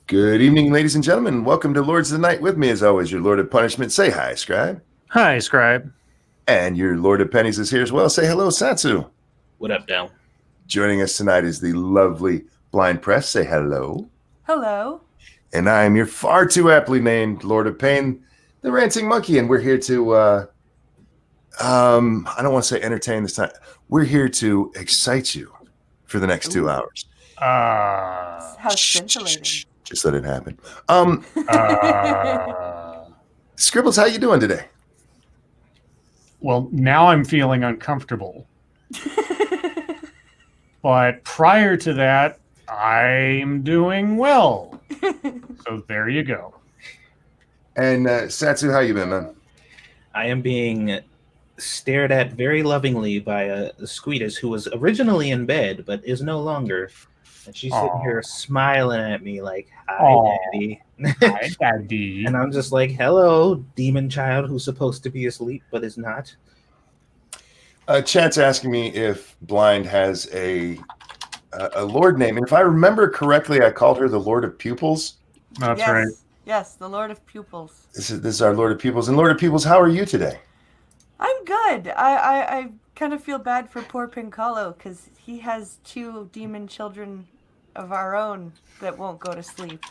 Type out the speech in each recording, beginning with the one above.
Good evening, ladies and gentlemen. Welcome to Lords of the Night. With me, as always, your Lord of Punishment. Say hi, Scribe. Hi, Scribe. And your Lord of Pennies is here as well. Say hello, Satsu. What up, Dell? Joining us tonight is the lovely Blind Press. Say hello. Hello. And I am your far too aptly named Lord of Pain, the Ranting Monkey. And we're here to, I don't want to say entertain this time. We're here to excite you for the next 2 hours. How scintillating. Just let it happen. Scribbles, how you doing today? Well, now I'm feeling uncomfortable. But prior to that, I'm doing well. So there you go. And Satsu, how you been, man? I am being stared at very lovingly by a Squeetus who was originally in bed but is no longer. And she's sitting here smiling at me like, "Hi, Daddy." Hi, Daddy. And I'm just like, "Hello, demon child who's supposed to be asleep but is not." Chat's asking me if Blind has a Lord name. And if I remember correctly, I called her the Lord of Pupils. That's right. Yes, the Lord of Pupils. This is our Lord of Pupils. And Lord of Pupils, how are you today? I'm good. I kind of feel bad for poor Pincalo because he has 2 demon children of our own that won't go to sleep.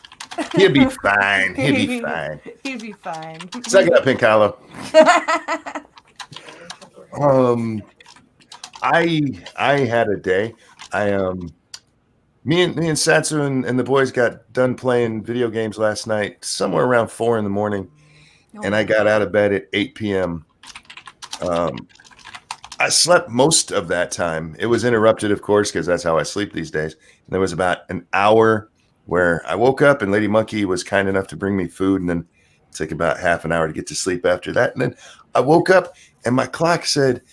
He'll be fine. He'll be fine. He'll be fine. Second up, Pincalo. I had a day. Me and Satsu and the boys got done playing video games last night, somewhere around 4 a.m, and I got out of bed at 8 p.m. I slept most of that time. It was interrupted, of course, because that's how I sleep these days. And there was about an hour where I woke up and Lady Monkey was kind enough to bring me food, and then it took about half an hour to get to sleep after that. And then I woke up and my clock said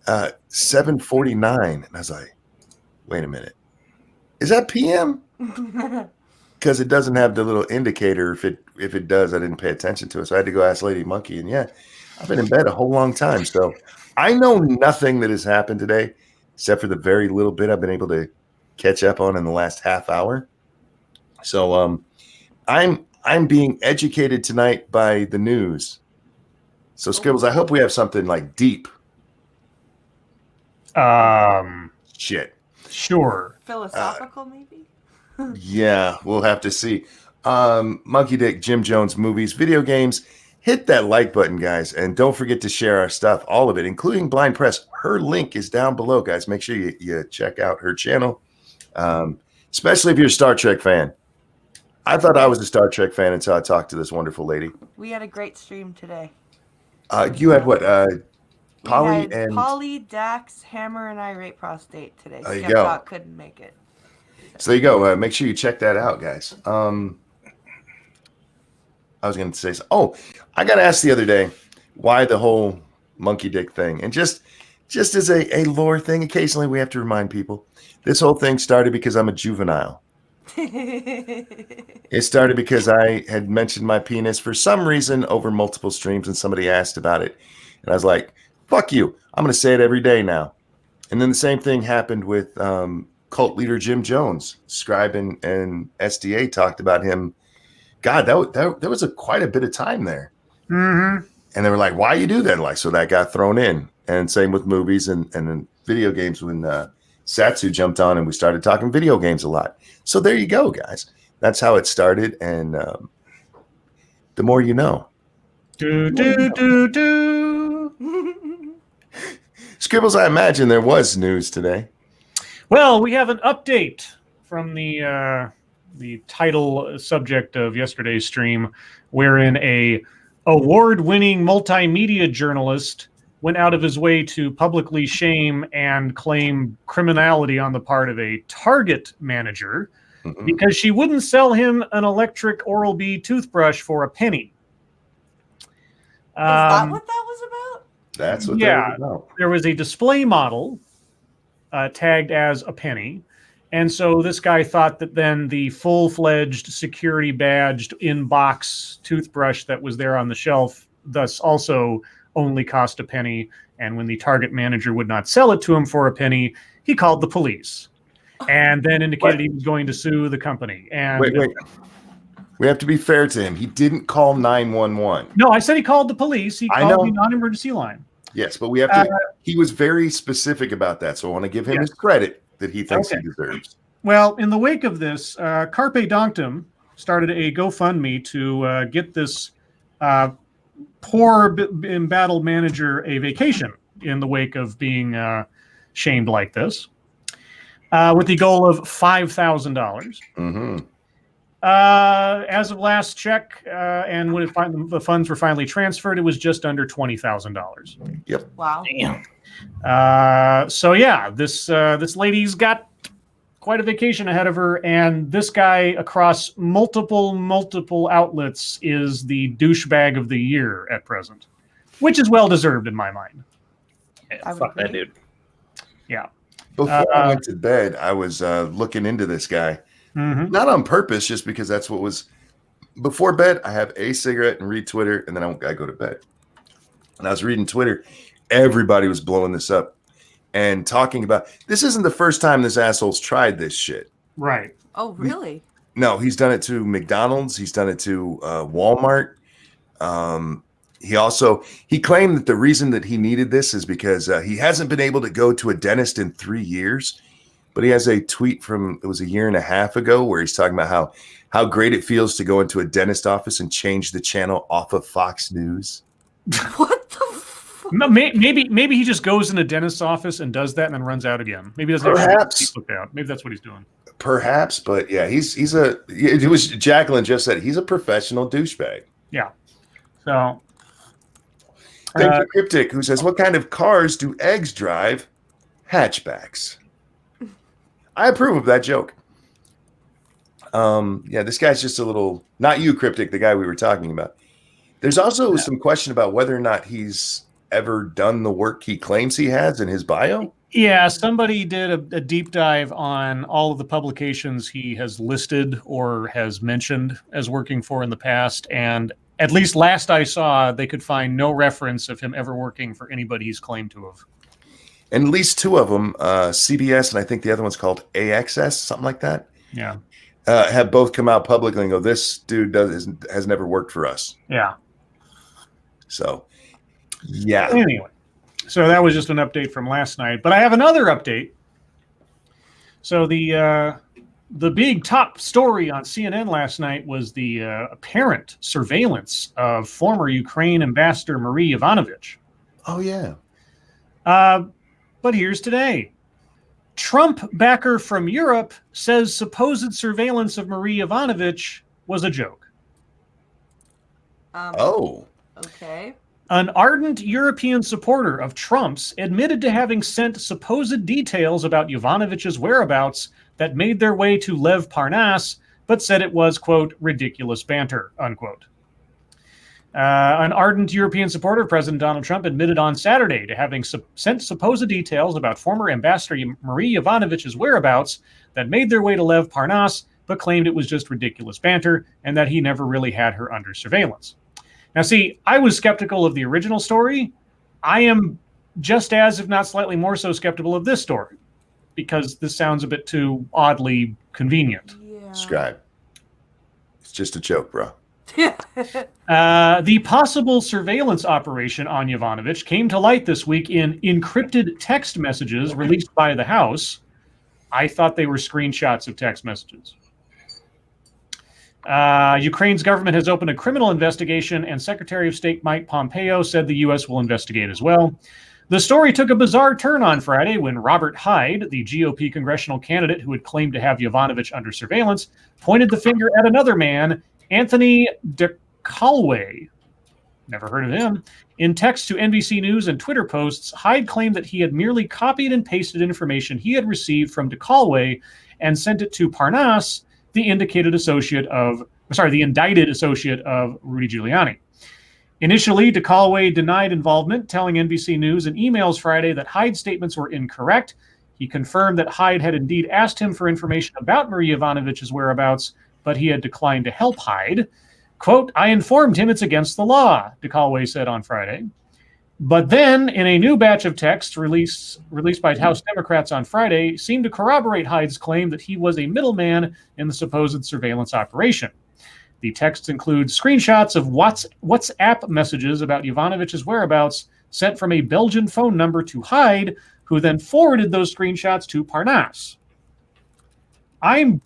7:49, and I was like, "Wait a minute, is that PM?" Because it doesn't have the little indicator. If it does, I didn't pay attention to it, so I had to go ask Lady Monkey. And yeah, I've been in bed a whole long time, so I know nothing that has happened today except for the very little bit I've been able to catch up on in the last half hour. So I'm being educated tonight by the news. So Scribbles, I hope we have something like deep. Shit. Sure. Philosophical, maybe? Yeah, we'll have to see. Monkey Dick, Jim Jones movies, video games. Hit that like button, guys, and don't forget to share our stuff, all of it, including Blind Press. Her link is down below, guys. Make sure you check out her channel, especially if you're a Star Trek fan. I thought I was a Star Trek fan until I talked to this wonderful lady. We had a great stream today. You had what? Polly, Dax, Hammer, and Irate Prostate today. There you go. Couldn't make it. So there you go. Make sure you check that out, guys. I was going to say, I got asked the other day why the whole Monkey Dick thing. And just as a lore thing, occasionally we have to remind people, this whole thing started because I'm a juvenile. It started because I had mentioned my penis for some reason over multiple streams, and somebody asked about it. And I was like, fuck you. I'm going to say it every day now. And then the same thing happened with cult leader Jim Jones. Scribe and SDA talked about him. God, there was quite a bit of time there. Mm-hmm. And they were like, why you do that? Like, so that got thrown in. And same with movies and then video games when Satsu jumped on and we started talking video games a lot. So there you go, guys. That's how it started. And the more you know. Do. Scribbles, I imagine there was news today. Well, we have an update from the title subject of yesterday's stream, wherein a award-winning multimedia journalist went out of his way to publicly shame and claim criminality on the part of a Target manager because she wouldn't sell him an electric Oral-B toothbrush for a penny. Is that what that was about? That's what that was about. There was a display model tagged as a penny. And so this guy thought that then the full-fledged security badged in-box toothbrush that was there on the shelf thus also only cost a penny. And when the Target manager would not sell it to him for a penny, he called the police and then indicated he was going to sue the company. And wait. We have to be fair to him. He didn't call 911. No, I said he called the police. He I called know. the non-emergency line. Yes, but we have to. He was very specific about that, so I want to give him his credit that he thinks he deserves. Well, in the wake of this, Carpe Donctum started a GoFundMe to get this poor embattled manager a vacation in the wake of being shamed like this, with the goal of $5,000. Mm-hmm. As of last check, and when the funds were finally transferred, it was just under $20,000. Yep. Wow. Damn. So yeah, this lady's got quite a vacation ahead of her, and this guy across multiple outlets is the douchebag of the year at present, which is well deserved in my mind. Yeah, fuck that dude. Yeah. Before I went to bed, I was looking into this guy. Mm-hmm. Not on purpose, just because that's what was. Before bed, I have a cigarette and read Twitter, and then I go to bed. And I was reading Twitter. Everybody was blowing this up and talking about, this isn't the first time this asshole's tried this shit. Right. Oh, really? No, he's done it to McDonald's. He's done it to Walmart. He claimed that the reason that he needed this is because he hasn't been able to go to a dentist in 3 years. But he has a tweet from, it was a year and a half ago, where he's talking about how great it feels to go into a dentist office and change the channel off of Fox News. What the fuck? Maybe he just goes in a dentist's office and does that and then runs out again. Maybe he doesn't Perhaps. look out. Maybe that's what he's doing. Perhaps, but yeah, it was Jacqueline just said he's a professional douchebag. Yeah. So Thank you, Cryptic, who says, what kind of cars do eggs drive? Hatchbacks. I approve of that joke. Yeah, this guy's just a little, not you, Cryptic, the guy we were talking about. There's also some question about whether or not he's ever done the work he claims he has in his bio. yeah, somebody did a deep dive on all of the publications he has listed or has mentioned as working for in the past, and at least last I saw, they could find no reference of him ever working for anybody he's claimed to have. And at least two of them, CBS, and I think the other one's called AXS, something like that. Yeah. Have both come out publicly and go, this dude has never worked for us. Yeah. So, yeah. Anyway, so that was just an update from last night. But I have another update. So the big top story on CNN last night was the apparent surveillance of former Ukraine ambassador Marie Yovanovitch. Oh, yeah. But here's today. Trump backer from Europe says supposed surveillance of Marie Yovanovitch was a joke. Okay. An ardent European supporter of Trump's admitted to having sent supposed details about Yovanovitch's whereabouts that made their way to Lev Parnas, but said it was, quote, ridiculous banter, unquote. An ardent European supporter of President Donald Trump admitted on Saturday to having sent supposed details about former Ambassador Marie Yovanovitch's whereabouts that made their way to Lev Parnas, but claimed it was just ridiculous banter and that he never really had her under surveillance. Now, see, I was skeptical of the original story. I am just as, if not slightly more so, skeptical of this story because this sounds a bit too oddly convenient. Yeah. Scribe. It's just a joke, bro. The possible surveillance operation on Yovanovitch came to light this week in encrypted text messages released by the House. I thought they were screenshots of text messages. Ukraine's government has opened a criminal investigation, and Secretary of State Mike Pompeo said the U.S. will investigate as well. The story took a bizarre turn on Friday when Robert Hyde, the GOP congressional candidate who had claimed to have Yovanovitch under surveillance, pointed the finger at another man, Anthony DeCalway. Never heard of him. In text to NBC News and Twitter posts, Hyde claimed that he had merely copied and pasted information he had received from DeCalway and sent it to Parnas, the indicted associate of Rudy Giuliani. Initially, DeCalway denied involvement, telling NBC News in emails Friday that Hyde's statements were incorrect. He confirmed that Hyde had indeed asked him for information about Marie Yovanovitch's whereabouts, but he had declined to help Hyde. Quote, I informed him it's against the law, DeCalway said on Friday. But then, in a new batch of texts released by House Democrats on Friday, seemed to corroborate Hyde's claim that he was a middleman in the supposed surveillance operation. The texts include screenshots of WhatsApp messages about Yovanovitch's whereabouts sent from a Belgian phone number to Hyde, who then forwarded those screenshots to Parnas. I'm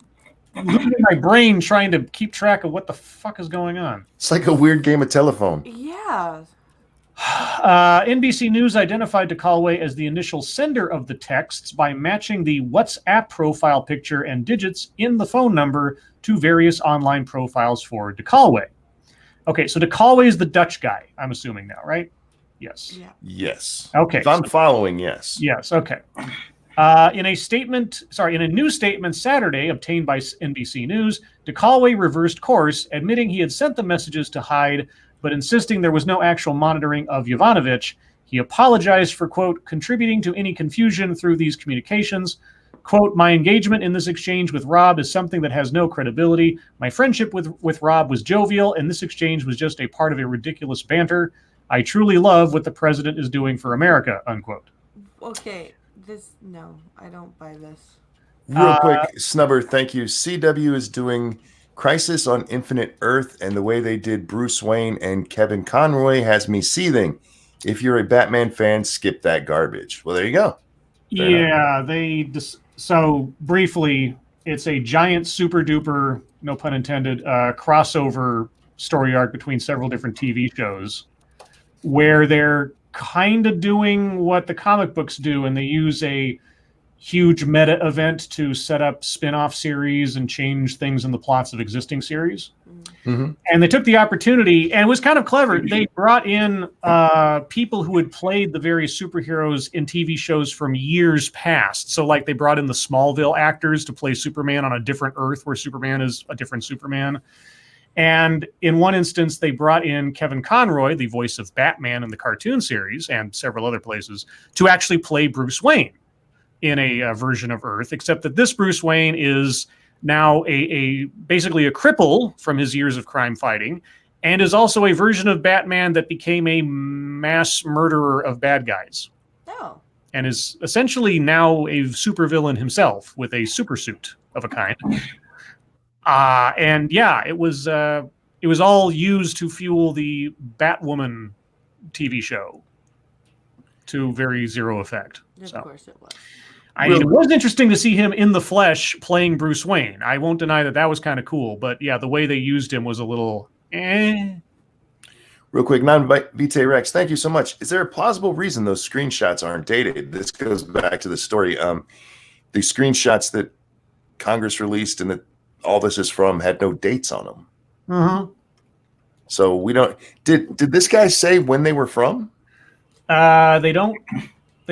losing my brain trying to keep track of what the fuck is going on. It's like a weird game of telephone. Yeah. NBC News identified DeCalway as the initial sender of the texts by matching the WhatsApp profile picture and digits in the phone number to various online profiles for DeCalway. Okay, so DeCalway is the Dutch guy, I'm assuming now, right? Yes. Yeah. Yes. Okay. If I'm following, yes. Yes, okay. In a news statement Saturday obtained by NBC News, DeCalway reversed course, admitting he had sent the messages to Hyde, but insisting there was no actual monitoring of Yovanovitch. He apologized for, quote, contributing to any confusion through these communications. Quote, my engagement in this exchange with Rob is something that has no credibility. My friendship with Rob was jovial, and this exchange was just a part of a ridiculous banter. I truly love what the president is doing for America, unquote. Okay. No, I don't buy this. Real quick, Snubber, thank you. CW is doing Crisis on Infinite Earth, and the way they did Bruce Wayne and Kevin Conroy has me seething. If you're a Batman fan, skip that garbage. Well, there you go. Fair enough. So briefly, it's a giant super duper, no pun intended, crossover story arc between several different TV shows where they're kind of doing what the comic books do, and they use a huge meta event to set up spin-off series and change things in the plots of existing series. Mm-hmm. And they took the opportunity, and it was kind of clever. They brought in people who had played the various superheroes in TV shows from years past. So like they brought in the Smallville actors to play Superman on a different Earth where Superman is a different Superman. And in one instance, they brought in Kevin Conroy, the voice of Batman in the cartoon series and several other places, to actually play Bruce Wayne in a version of Earth, except that this Bruce Wayne is now basically a cripple from his years of crime fighting, and is also a version of Batman that became a mass murderer of bad guys. No. And is essentially now a supervillain himself with a super suit of a kind. And yeah, it was all used to fuel the Batwoman TV show to very zero effect. Of course it was. I mean, it was interesting to see him in the flesh playing Bruce Wayne. I won't deny that was kind of cool, but yeah, the way they used him was a little Real quick, non-Vitae Rex, thank you so much. Is there a plausible reason those screenshots aren't dated? This goes back to the story. The screenshots that Congress released and that all this is from had no dates on them. Mm-hmm. So we don't. Did this guy say when they were from? They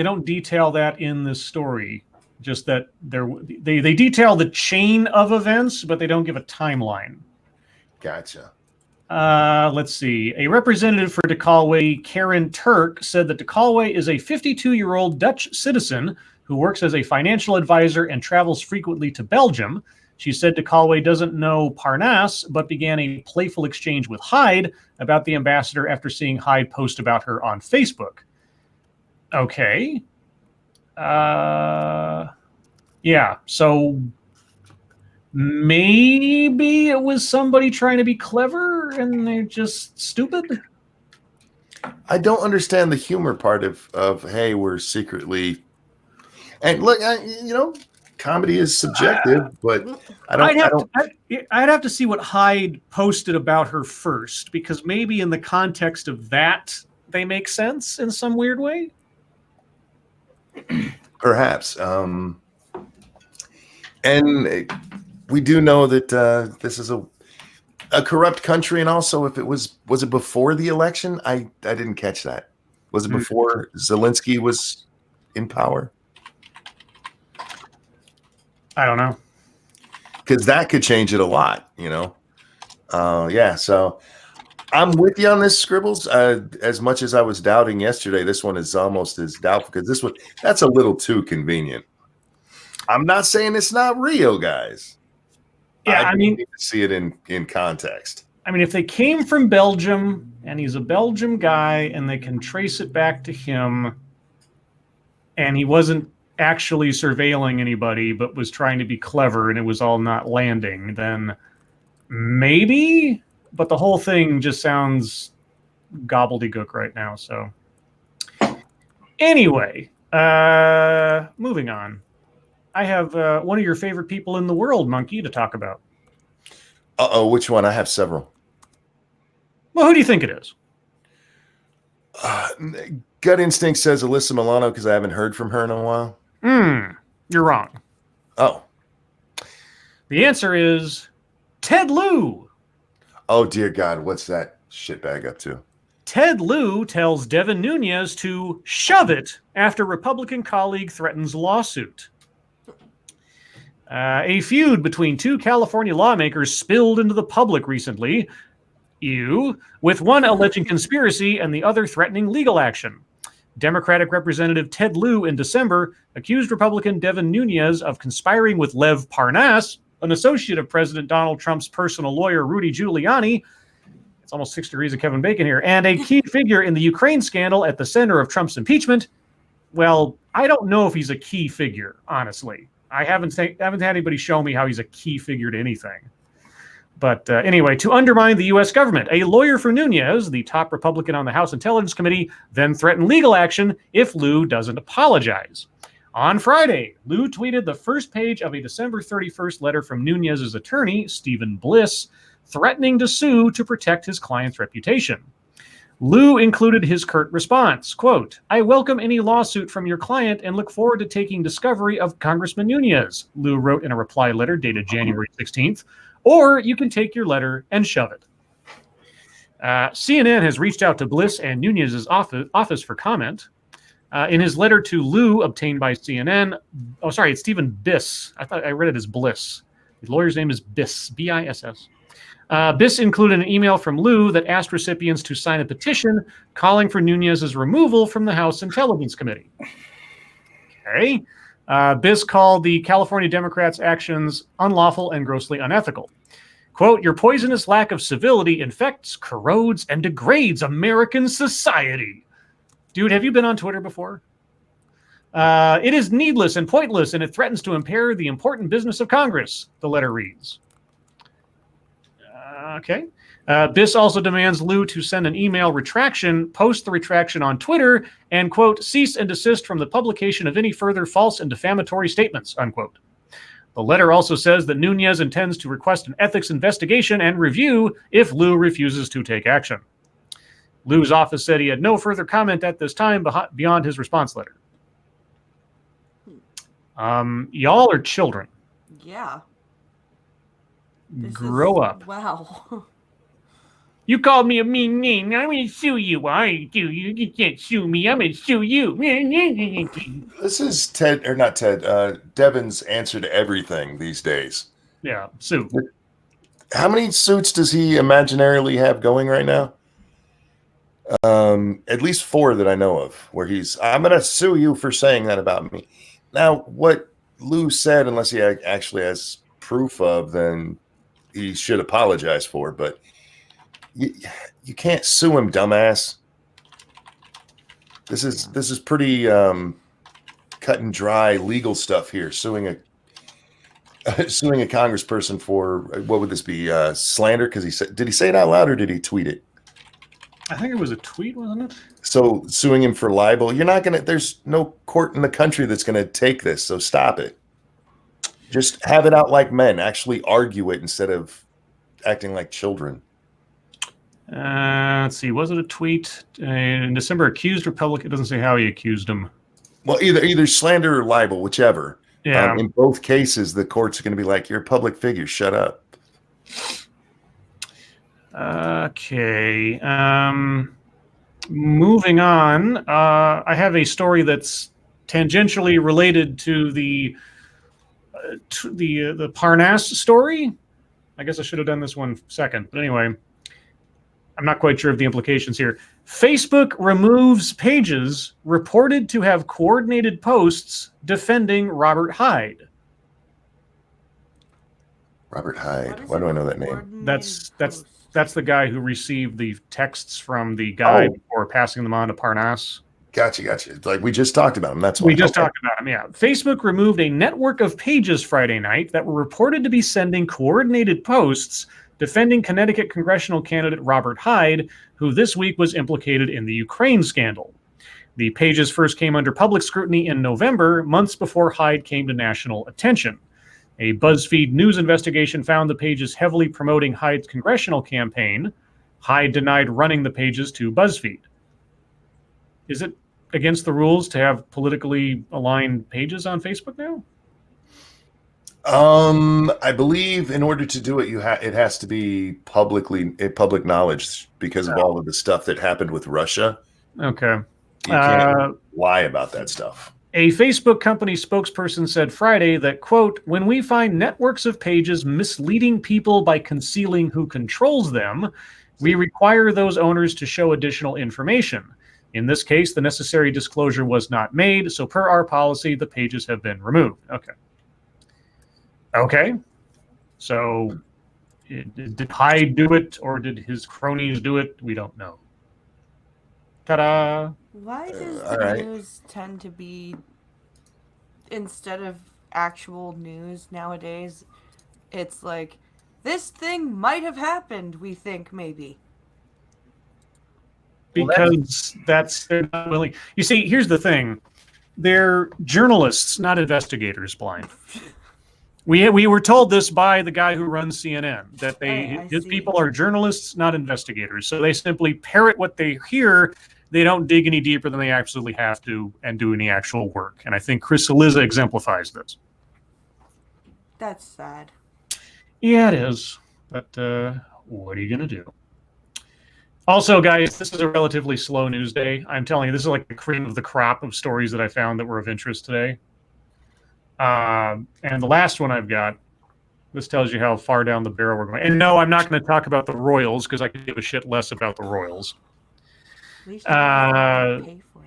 don't detail that in this story. Just that they detail the chain of events, but they don't give a timeline. Gotcha. Let's see. A representative for DeCalway, Karen Turk, said that DeCalway is a 52-year-old Dutch citizen who works as a financial advisor and travels frequently to Belgium. She said DeCalway doesn't know Parnas, but began a playful exchange with Hyde about the ambassador after seeing Hyde post about her on Facebook. Okay. Yeah, so maybe it was somebody trying to be clever and they're just stupid. I don't understand the humor part of hey, we're secretly. And look, comedy is subjective, but I'd have to see what Hyde posted about her first, because maybe in the context of that, they make sense in some weird way. Perhaps. And we do know that this is a corrupt country, and also if it was it before the election? I didn't catch that. Was it before Zelensky was in power? I don't know. Because that could change it a lot, Yeah, so I'm with you on this, Scribbles. As much as I was doubting yesterday, this one is almost as doubtful because that's a little too convenient. I'm not saying it's not real, guys. Yeah, I need to see it in context. I mean, if they came from Belgium and he's a Belgium guy and they can trace it back to him and he wasn't actually surveilling anybody but was trying to be clever and it was all not landing, then Maybe, but the whole thing just sounds gobbledygook right now. So anyway, moving on. I have one of your favorite people in the world, Monkey, to talk about. Uh-oh, which one? I have several. Well, who do you think it is? Gut instinct says Alyssa Milano because I haven't heard from her in a while. You're wrong. Oh. The answer is Ted Lieu. Oh, dear God. What's that shitbag up to? Ted Lieu tells Devin Nunes to shove it after Republican colleague threatens lawsuit. A feud between two California lawmakers spilled into the public recently, with one alleging conspiracy and the other threatening legal action. Democratic Representative Ted Lieu in December accused Republican Devin Nunes of conspiring with Lev Parnas, an associate of President Donald Trump's personal lawyer, Rudy Giuliani. It's almost 6 degrees of Kevin Bacon here. And a key figure in the Ukraine scandal at the center of Trump's impeachment. Well, I don't know if he's a key figure, honestly. I haven't had anybody show me how he's a key figure to anything. But anyway, to undermine the U.S. government, a lawyer for Nunes, the top Republican on the House Intelligence Committee, then threatened legal action if Lieu doesn't apologize. On Friday, Lieu tweeted the first page of a December 31st letter from Nunes' attorney, Stephen Bliss, threatening to sue to protect his client's reputation. Lieu included his curt response, quote, "I welcome any lawsuit from your client and look forward to taking discovery of Congressman Nunes," Lieu wrote in a reply letter dated January 16th. Or you can take your letter and shove it. CNN has reached out to Bliss and Nunes' office for comment. In his letter to Lieu obtained by CNN, it's Stephen Biss. I thought I read it as Bliss. The lawyer's name is Biss, B-I-S-S. Biss included an email from Lieu that asked recipients to sign a petition calling for Nunes' removal from the House Intelligence Committee. Okay. Biss called the California Democrats' actions unlawful and grossly unethical. Quote, "Your poisonous lack of civility infects, corrodes, and degrades American society." Dude, have you been on Twitter before? It is needless and pointless, and it threatens to impair the important business of Congress, the letter reads. Okay. Biss also demands Lieu to send an email retraction, post the retraction on Twitter, and, quote, "cease and desist from the publication of any further false and defamatory statements," unquote. The letter also says that Nunes intends to request an ethics investigation and review if Lieu refuses to take action. Lieu's office said he had no further comment at this time beyond his response letter. Y'all are children. Yeah. Grow up. Wow. You called me a mean name. I'm going to sue you. I do. You can't sue me. I'm going to sue you. This is Devin's answer to everything these days. Yeah, sue. How many suits does he imaginarily have going right now? At least 4 that I know of, where I'm going to sue you for saying that about me. Now, what Lieu said, unless he actually has proof of, then he should apologize for, but you can't sue him, dumbass. This is pretty cut and dry legal stuff here. Suing a congressperson for what would this be? Slander? Because did he say it out loud or did he tweet it? I think it was a tweet, wasn't it? So suing him for libel, there's no court in the country that's gonna take this. So stop it. Just have it out like men. Actually argue it instead of acting like children. Let's see. Was it a tweet? In December, accused Republican. It doesn't say how he accused him. Well, either slander or libel, whichever. Yeah. In both cases, the courts are going to be like, "You're a public figure. Shut up." Okay. Moving on. I have a story that's tangentially related to the Parnas story. I guess I should have done this one second, but anyway. I'm not quite sure of the implications here. Facebook removes pages reported to have coordinated posts defending Robert Hyde. Robert Hyde. Why do I know that name? That's the guy who received the texts from the guy before passing them on to Parnas. Gotcha. Like we just talked about him. That's why we just talked about him. Yeah. Facebook removed a network of pages Friday night that were reported to be sending coordinated posts defending Connecticut congressional candidate Robert Hyde, who this week was implicated in the Ukraine scandal. The pages first came under public scrutiny in November, months before Hyde came to national attention. A BuzzFeed news investigation found the pages heavily promoting Hyde's congressional campaign. Hyde denied running the pages to BuzzFeed. Is it against the rules to have politically aligned pages on Facebook now? I believe in order to do it, it has to be public knowledge because of all of the stuff that happened with Russia. Okay. You can't lie about that stuff. A Facebook company spokesperson said Friday that, quote, when we find networks of pages misleading people by concealing who controls them, we require those owners to show additional information. In this case, the necessary disclosure was not made, so per our policy, the pages have been removed. Okay. So did Hyde do it or did his cronies do it? We don't know. Ta-da! Why does the news tend to be, instead of actual news nowadays, it's like, this thing might have happened, we think, maybe. Because they're not willing. You see, here's the thing. They're journalists, not investigators, Blind. We were told this by the guy who runs CNN, that his people are journalists, not investigators. So they simply parrot what they hear. They don't dig any deeper than they absolutely have to and do any actual work. And I think Chris Eliza exemplifies this. That's sad. Yeah, it is. But what are you going to do? Also, guys, this is a relatively slow news day. I'm telling you, this is like the cream of the crop of stories that I found that were of interest today. And the last one I've got, this tells you how far down the barrel we're going. And no, I'm not going to talk about the Royals because I could give a shit less about the Royals. At least you don't pay for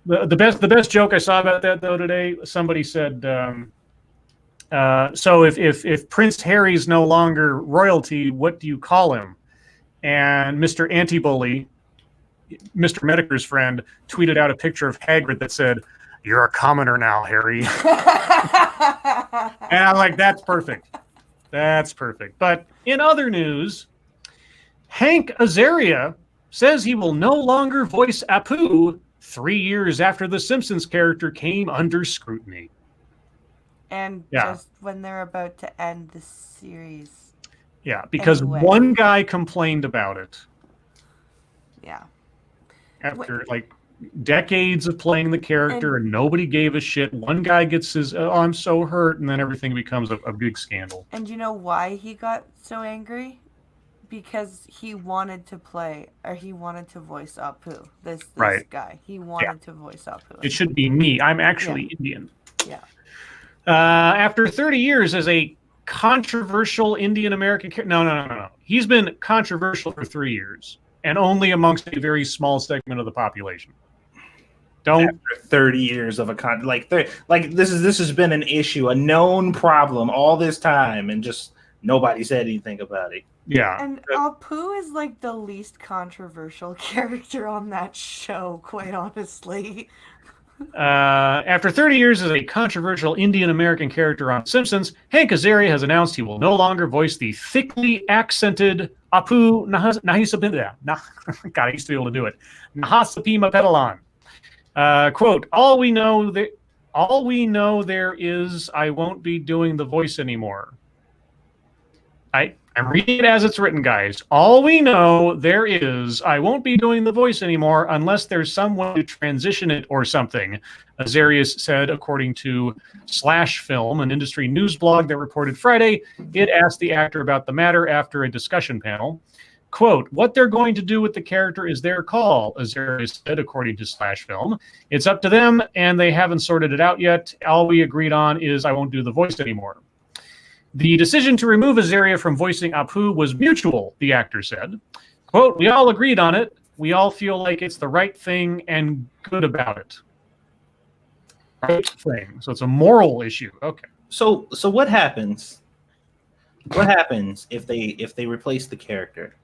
them. The best joke I saw about that though today, somebody said, so if Prince Harry's no longer royalty, what do you call him? And Mr. Antibully, Mr. Mediker's friend, tweeted out a picture of Hagrid that said, "You're a commoner now, Harry." And I'm like, that's perfect. That's perfect. But in other news, Hank Azaria says he will no longer voice Apu 3 years after the Simpsons character came under scrutiny. And just when they're about to end the series. Yeah, because one guy complained about it. Yeah. After decades of playing the character and nobody gave a shit. One guy gets his, oh, I'm so hurt, and then everything becomes a big scandal. And you know why he got so angry? Because he wanted to play, or he wanted to voice Apu. This guy. He wanted to voice Apu. It should be me. I'm actually Indian. Yeah. After 30 years as a controversial Indian American character. No. He's been controversial for 3 years, and only amongst a very small segment of the population. After 30 years of this has been an issue, a known problem all this time, and just nobody said anything about it. Yeah. And Apu is like the least controversial character on that show, quite honestly. After 30 years as a controversial Indian American character on Simpsons, Hank Azaria has announced he will no longer voice the thickly accented Apu Nahisapima. God, I used to be able to do it. Nahasapima Petalan. Quote, all we know there is I won't be doing the voice anymore. I'm reading it as it's written, guys. All we know there is I won't be doing the voice anymore unless there's someone to transition it or something, Azarias said, according to Slash Film, an industry news blog that reported Friday. It asked the actor about the matter after a discussion panel. Quote, what they're going to do with the character is their call, Azarias said, according to Slash Film. It's up to them, and they haven't sorted it out yet. All we agreed on is I won't do the voice anymore. The decision to remove Azaria from voicing Apu was mutual, the actor said. Quote, we all agreed on it. We all feel like it's the right thing and good about it. Right thing. So it's a moral issue. Okay. So what happens? What happens if they replace the character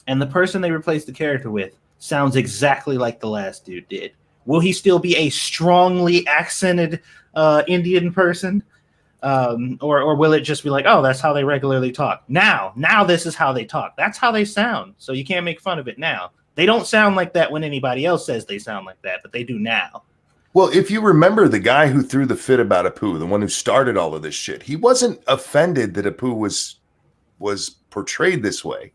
and the person they replace the character with sounds exactly like the last dude did? Will he still be a strongly accented Indian person? Or will it just be like, oh, that's how they regularly talk? Now this is how they talk. That's how they sound. So you can't make fun of it now. They don't sound like that when anybody else says they sound like that, but they do now. Well, if you remember the guy who threw the fit about Apu, the one who started all of this shit, he wasn't offended that Apu was portrayed this way.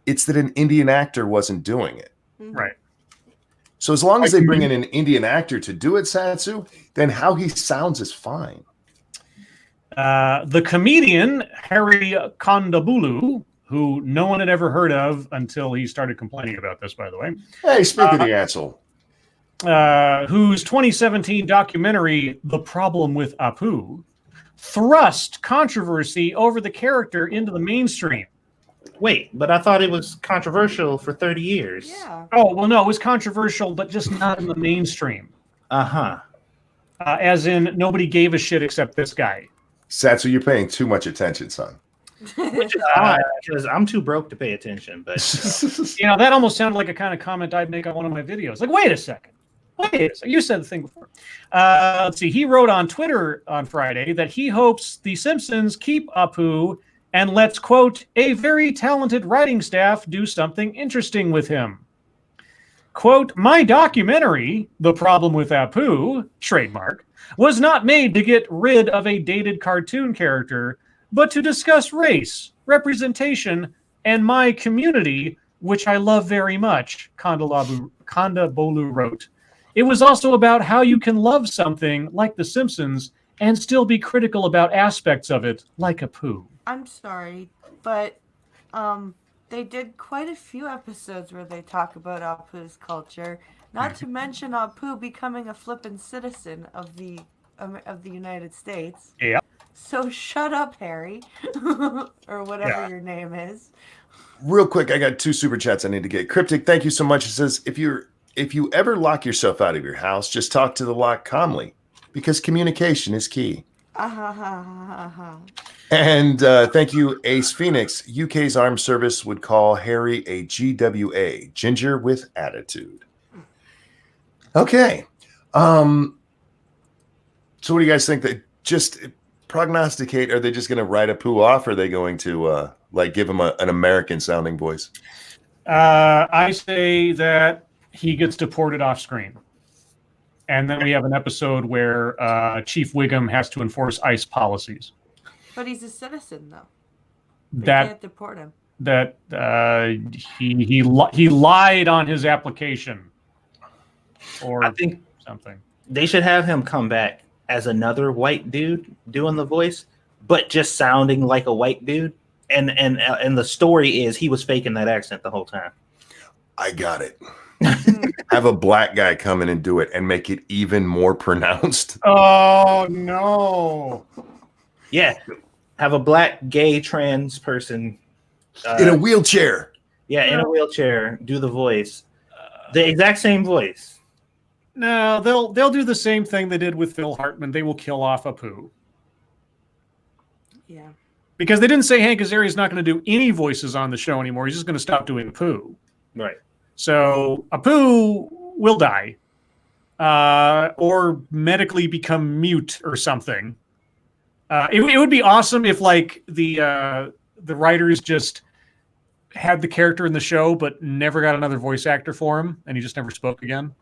It's that an Indian actor wasn't doing it. Right. So as long as they bring in an Indian actor to do it, Satsu, then how he sounds is fine. The comedian Harry Kondabolu, who no one had ever heard of until he started complaining about this, by the way. Hey, speak of the asshole. Whose 2017 documentary, The Problem with Apu, thrust controversy over the character into the mainstream. Wait, but I thought it was controversial for 30 years. Yeah. Oh, well, no, it was controversial, but just not in the mainstream. Uh-huh. As in, nobody gave a shit except this guy. Satsu, you're paying too much attention, son. Which is odd, because I'm too broke to pay attention. But That almost sounded like a kind of comment I'd make on one of my videos. Like, wait a second. You said the thing before. Let's see. He wrote on Twitter on Friday that he hopes The Simpsons keep Apu and lets, quote, a very talented writing staff do something interesting with him. Quote, my documentary, The Problem with Apu, trademark, was not made to get rid of a dated cartoon character, but to discuss race, representation, and my community, which I love very much, Kondabolu wrote. It was also about how you can love something like The Simpsons and still be critical about aspects of it, like Apu. I'm sorry, but they did quite a few episodes where they talk about Apu's culture. Not to mention Apu becoming a flippin' citizen of the United States. Yeah. So shut up, Harry, or whatever your name is. Real quick, I got 2 super chats I need to get. Cryptic, thank you so much. It says, if you ever lock yourself out of your house, just talk to the lock calmly, because communication is key. And thank you, Ace Phoenix. UK's armed service would call Harry a GWA, ginger with attitude. Okay. So what do you guys think? That just prognosticate? Are they just going to write Apu off? Or are they going to give him an American sounding voice? I say that he gets deported off screen. And then we have an episode where Chief Wiggum has to enforce ICE policies. But he's a citizen, though. They can't deport him. He lied on his application, or I think something. They should have him come back as another white dude doing the voice, but just sounding like a white dude. And the story is he was faking that accent the whole time. I got it. Have a black guy come in and do it and make it even more pronounced. Oh, no. Yeah. Have a black gay trans person in a wheelchair. Yeah, in a wheelchair, do the voice. The exact same voice. No, they'll do the same thing they did with Phil Hartman. They will kill off Apu. Yeah. Because they didn't say Hank Azaria is not going to do any voices on the show anymore. He's just going to stop doing Apu. Right. So Apu will die, or medically become mute or something. It would be awesome if, like, the writers just had the character in the show, but never got another voice actor for him, and he just never spoke again.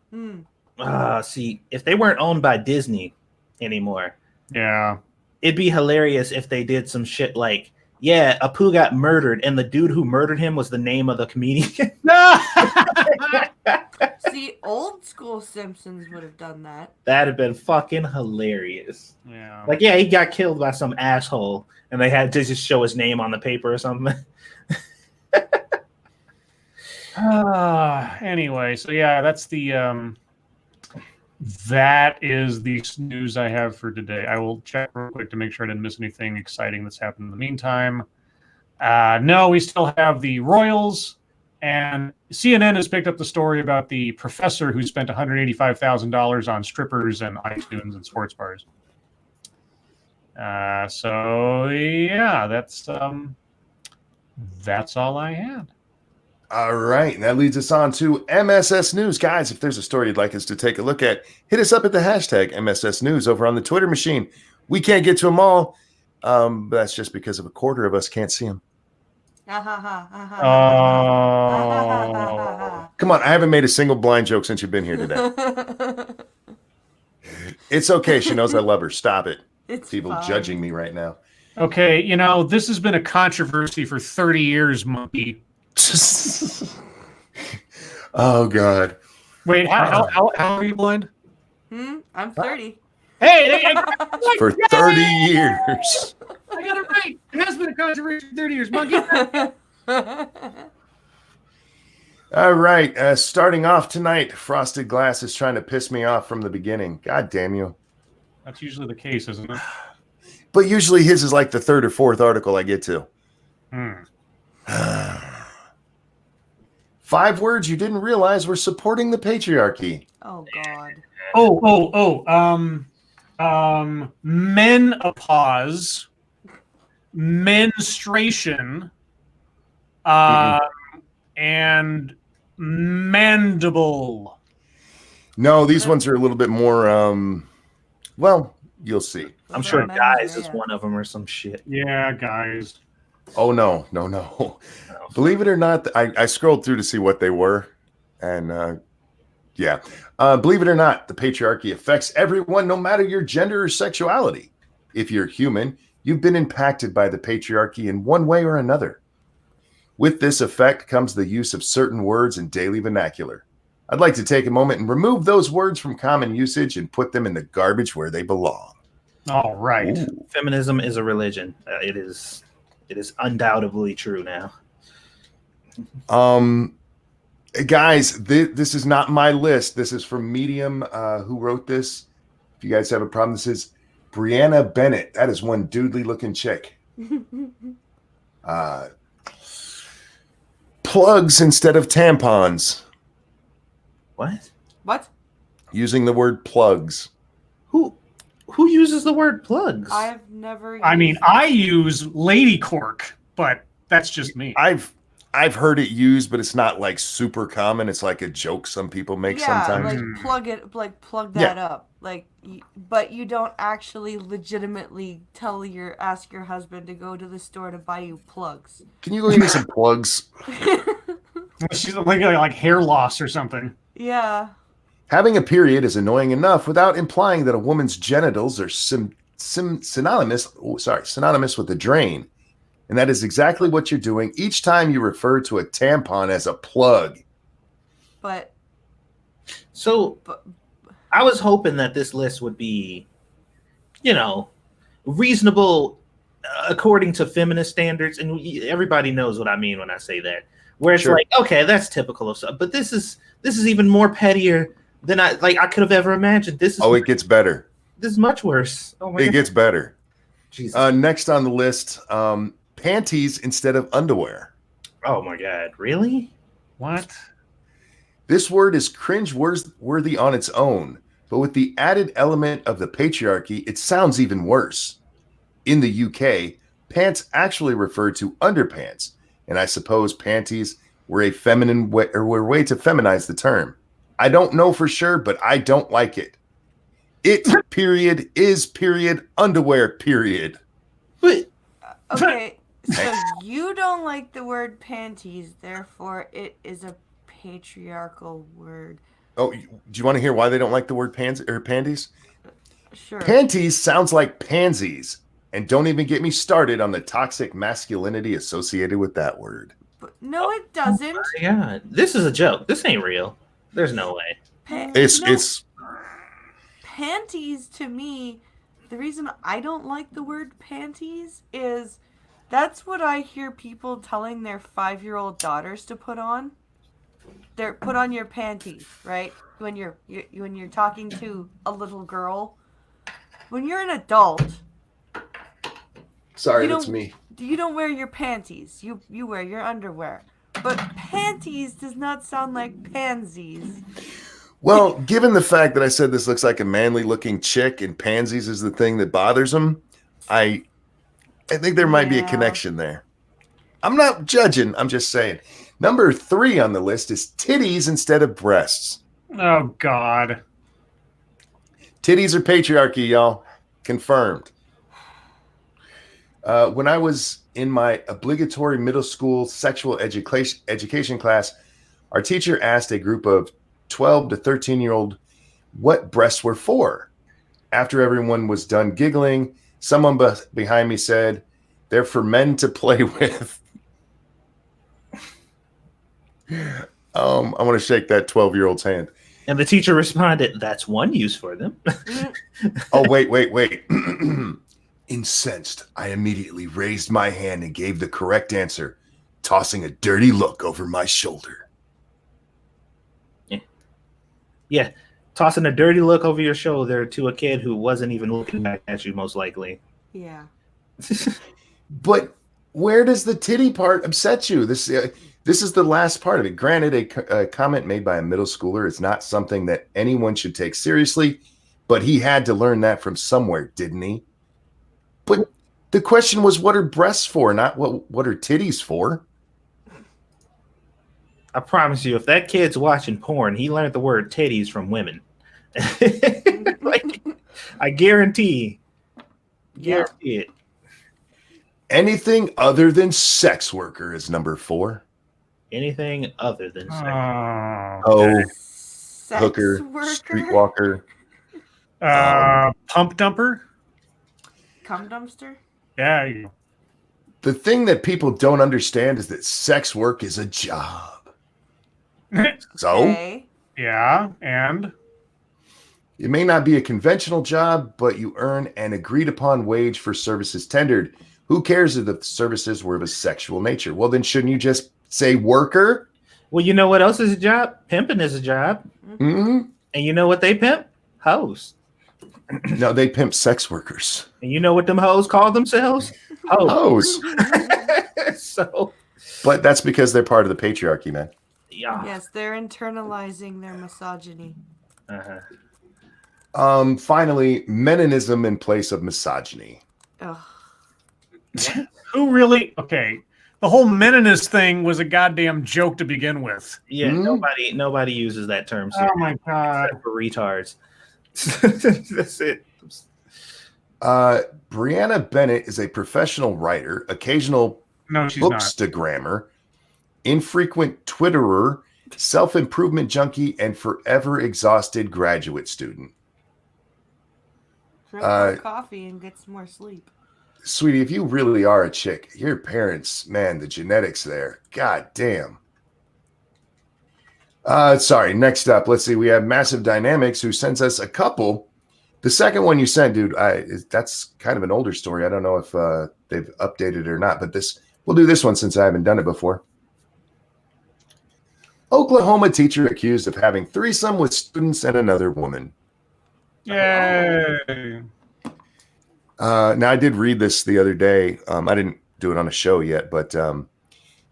See, if they weren't owned by Disney anymore, yeah, it'd be hilarious if they did some shit like, yeah, Apu got murdered, and the dude who murdered him was the name of the comedian. See, old school Simpsons would have done that. That'd have been fucking hilarious. Yeah. Like, yeah, he got killed by some asshole, and they had to just show his name on the paper or something. Anyway, so yeah, that's that is the news I have for today. I will check real quick to make sure I didn't miss anything exciting that's happened in the meantime. No, we still have the Royals, and CNN has picked up the story about the professor who spent $185,000 on strippers and iTunes and sports bars. So yeah, that's all I had. All right, and that leads us on to MSS News. Guys, if there's a story you'd like us to take a look at, hit us up at the hashtag MSS News over on the Twitter machine. We can't get to them all. But that's just because of a quarter of us can't see them. Oh. Come on, I haven't made a single blind joke since you've been here today. It's okay. She knows I love her. Stop it. It's People fine. judging me right now. Okay, this has been a controversy for 30 years, Monkey. Oh, God. Wait, how are you blind? I'm 30. Hey, For 30 years. I got it right. It has been a controversy for 30 years, Monkey. All right. Starting off tonight, Frosted Glass is trying to piss me off from the beginning. God damn you. That's usually the case, isn't it? But usually his is like the third or fourth article I get to. 5 words you didn't realize were supporting the patriarchy. Oh, God. Menopause, menstruation, and mandible. No, these ones are a little bit more, well, you'll see. I'm sure guys is one of them or some shit. Yeah, guys. Oh, no. Believe it or not, I scrolled through to see what they were. And, yeah. Believe it or not, the patriarchy affects everyone, no matter your gender or sexuality. If you're human, you've been impacted by the patriarchy in one way or another. With this effect comes the use of certain words in daily vernacular. I'd like to take a moment and remove those words from common usage and put them in the garbage where they belong. All right. Ooh. Feminism is a religion. It is undoubtedly true now. Guys, this is not my list. This is from Medium, who wrote this. If you guys have a problem, this is Brianna Bennett. That is one doodly looking chick. Plugs instead of tampons. What? Using the word plugs. Who uses the word plugs? I've never. I use lady cork, but that's just me. I've heard it used, but it's not like super common. It's like a joke some people make sometimes. Plug that up. But you don't actually legitimately ask your husband to go to the store to buy you plugs. Can you go get me some plugs? She's like hair loss or something. Yeah. Having a period is annoying enough without implying that a woman's genitals are synonymous with a drain. And that is exactly what you're doing each time you refer to a tampon as a plug. But I was hoping that this list would be, reasonable according to feminist standards. And everybody knows what I mean when I say that. Where it's like, okay, that's typical of stuff. But this is even more pettier than I could have ever imagined. It gets better. This is much worse. Oh my God. It gets better. Jesus. Next on the list, panties instead of underwear. Oh my God, really? What? This word is cringe-worthy on its own, but with the added element of the patriarchy, it sounds even worse. In the UK, pants actually refer to underpants, and I suppose panties were a feminine way, or were a way to feminize the term. I don't know for sure, but I don't like it. It period is period underwear period. But okay, so you don't like the word panties, therefore it is a patriarchal word. Oh, do you want to hear why they don't like the word panties? Sure. Panties sounds like pansies, and don't even get me started on the toxic masculinity associated with that word. But no, it doesn't. Oh my God, this is a joke. This ain't real. There's no way. It's panties to me. The reason I don't like the word panties is that's what I hear people telling their 5-year-old daughters to put on. They're put on your panties, right? When you're talking to a little girl. When you're an adult. Sorry, that's me. You don't wear your panties. You wear your underwear. But panties does not sound like pansies. Well, given the fact that I said this looks like a manly looking chick and pansies is the thing that bothers them, I think there might be a connection there. I'm not judging. I'm just saying. Number 3 on the list is titties instead of breasts. Oh, God. Titties are patriarchy, y'all. Confirmed. When I was in my obligatory middle school sexual education class, our teacher asked a group of 12 to 13-year-old what breasts were for. After everyone was done giggling, someone behind me said, "They're for men to play with." I want to shake that 12-year-old's hand. And the teacher responded, "That's one use for them." Oh, wait. Incensed, I immediately raised my hand and gave the correct answer, tossing a dirty look over my shoulder. Yeah. Tossing a dirty look over your shoulder to a kid who wasn't even looking back at you, most likely. Yeah. But where does the titty part upset you? This is the last part of it. Granted, a comment made by a middle schooler is not something that anyone should take seriously, but he had to learn that from somewhere, didn't he? But the question was, what are breasts for, not what are titties for? I promise you, if that kid's watching porn, he learned the word titties from women. Like, I guarantee it. Anything other than sex worker is number 4. Anything other than sex. Sex Hooker, worker? streetwalker. Pump dumper? Cum dumpster? Yeah. You The thing that people don't understand is that sex work is a job. So, Okay. yeah, and it may not be a conventional job, but you earn an agreed upon wage for services tendered. Who cares if the services were of a sexual nature? Well, then shouldn't you just say worker? Well, you know what else is a job? Pimping is a job. Mm-hmm. And you know what they pimp? Hoes. No, they pimp sex workers. And you know what them hoes call themselves? Hoes. So, But that's because they're part of the patriarchy, man. yeah. Yes, they're internalizing their misogyny. Finally, meninism in place of misogyny. Ugh. who really? Okay, the whole meninist thing was a goddamn joke to begin with. Yeah, nobody uses that term. Oh my god! Except for retards. That's it. Brianna Bennett is a professional writer, occasional No, she's not. bookstagrammer, infrequent Twitterer, self-improvement junkie, and forever exhausted graduate student. Drink more coffee and get some more sleep. Sweetie, if you really are a chick, your parents, man, the genetics there. God damn. Sorry, next up, let's see. We have Massive Dynamics, who sends us a couple. The second one you sent, dude, that's kind of an older story. I don't know if they've updated it or not, but we'll do this one since I haven't done it before. Oklahoma teacher accused of having threesome with students and another woman. Yay! Now, I did read this the other day. I didn't do it on a show yet, but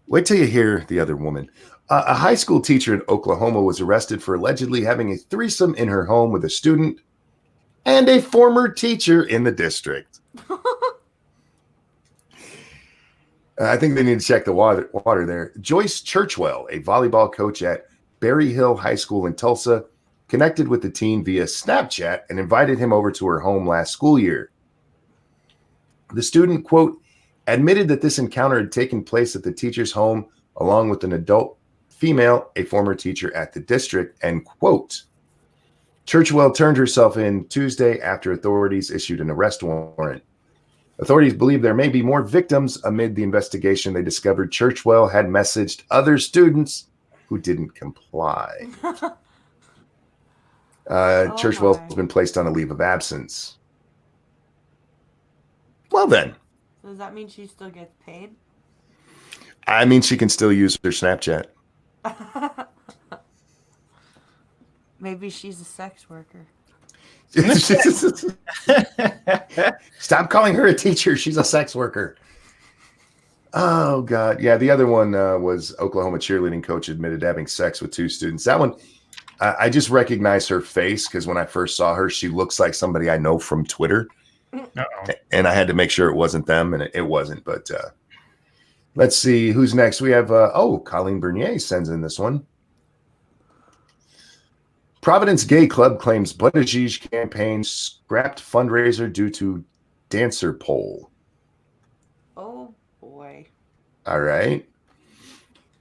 wait till you hear the other woman. A high school teacher in Oklahoma was arrested for allegedly having a threesome in her home with a student and a former teacher in the district. I think they need to check the water there. Joyce Churchwell, a volleyball coach at Berry Hill High School in Tulsa, connected with the teen via Snapchat and invited him over to her home last school year. The student, quote, admitted that this encounter had taken place at the teacher's home along with an adult female, a former teacher at the district, end quote. Churchwell turned herself in Tuesday after authorities issued an arrest warrant. Authorities believe there may be more victims. Amid the investigation, they discovered Churchwell had messaged other students who didn't comply. Churchwell's been placed on a leave of absence. Well then. So does that mean she still gets paid? I mean, she can still use her Snapchat. Maybe she's a sex worker. Stop calling her a teacher. She's a sex worker. Oh, God. Yeah, the other one was Oklahoma cheerleading coach admitted to having sex with 2 students. That one, I just recognize her face because when I first saw her, she looks like somebody I know from Twitter. Uh-oh. And I had to make sure it wasn't them, and it wasn't. But let's see who's next. We have, Colleen Bernier sends in this one. Providence Gay Club claims Buttigieg campaign scrapped fundraiser due to dancer poll. Oh boy. All right.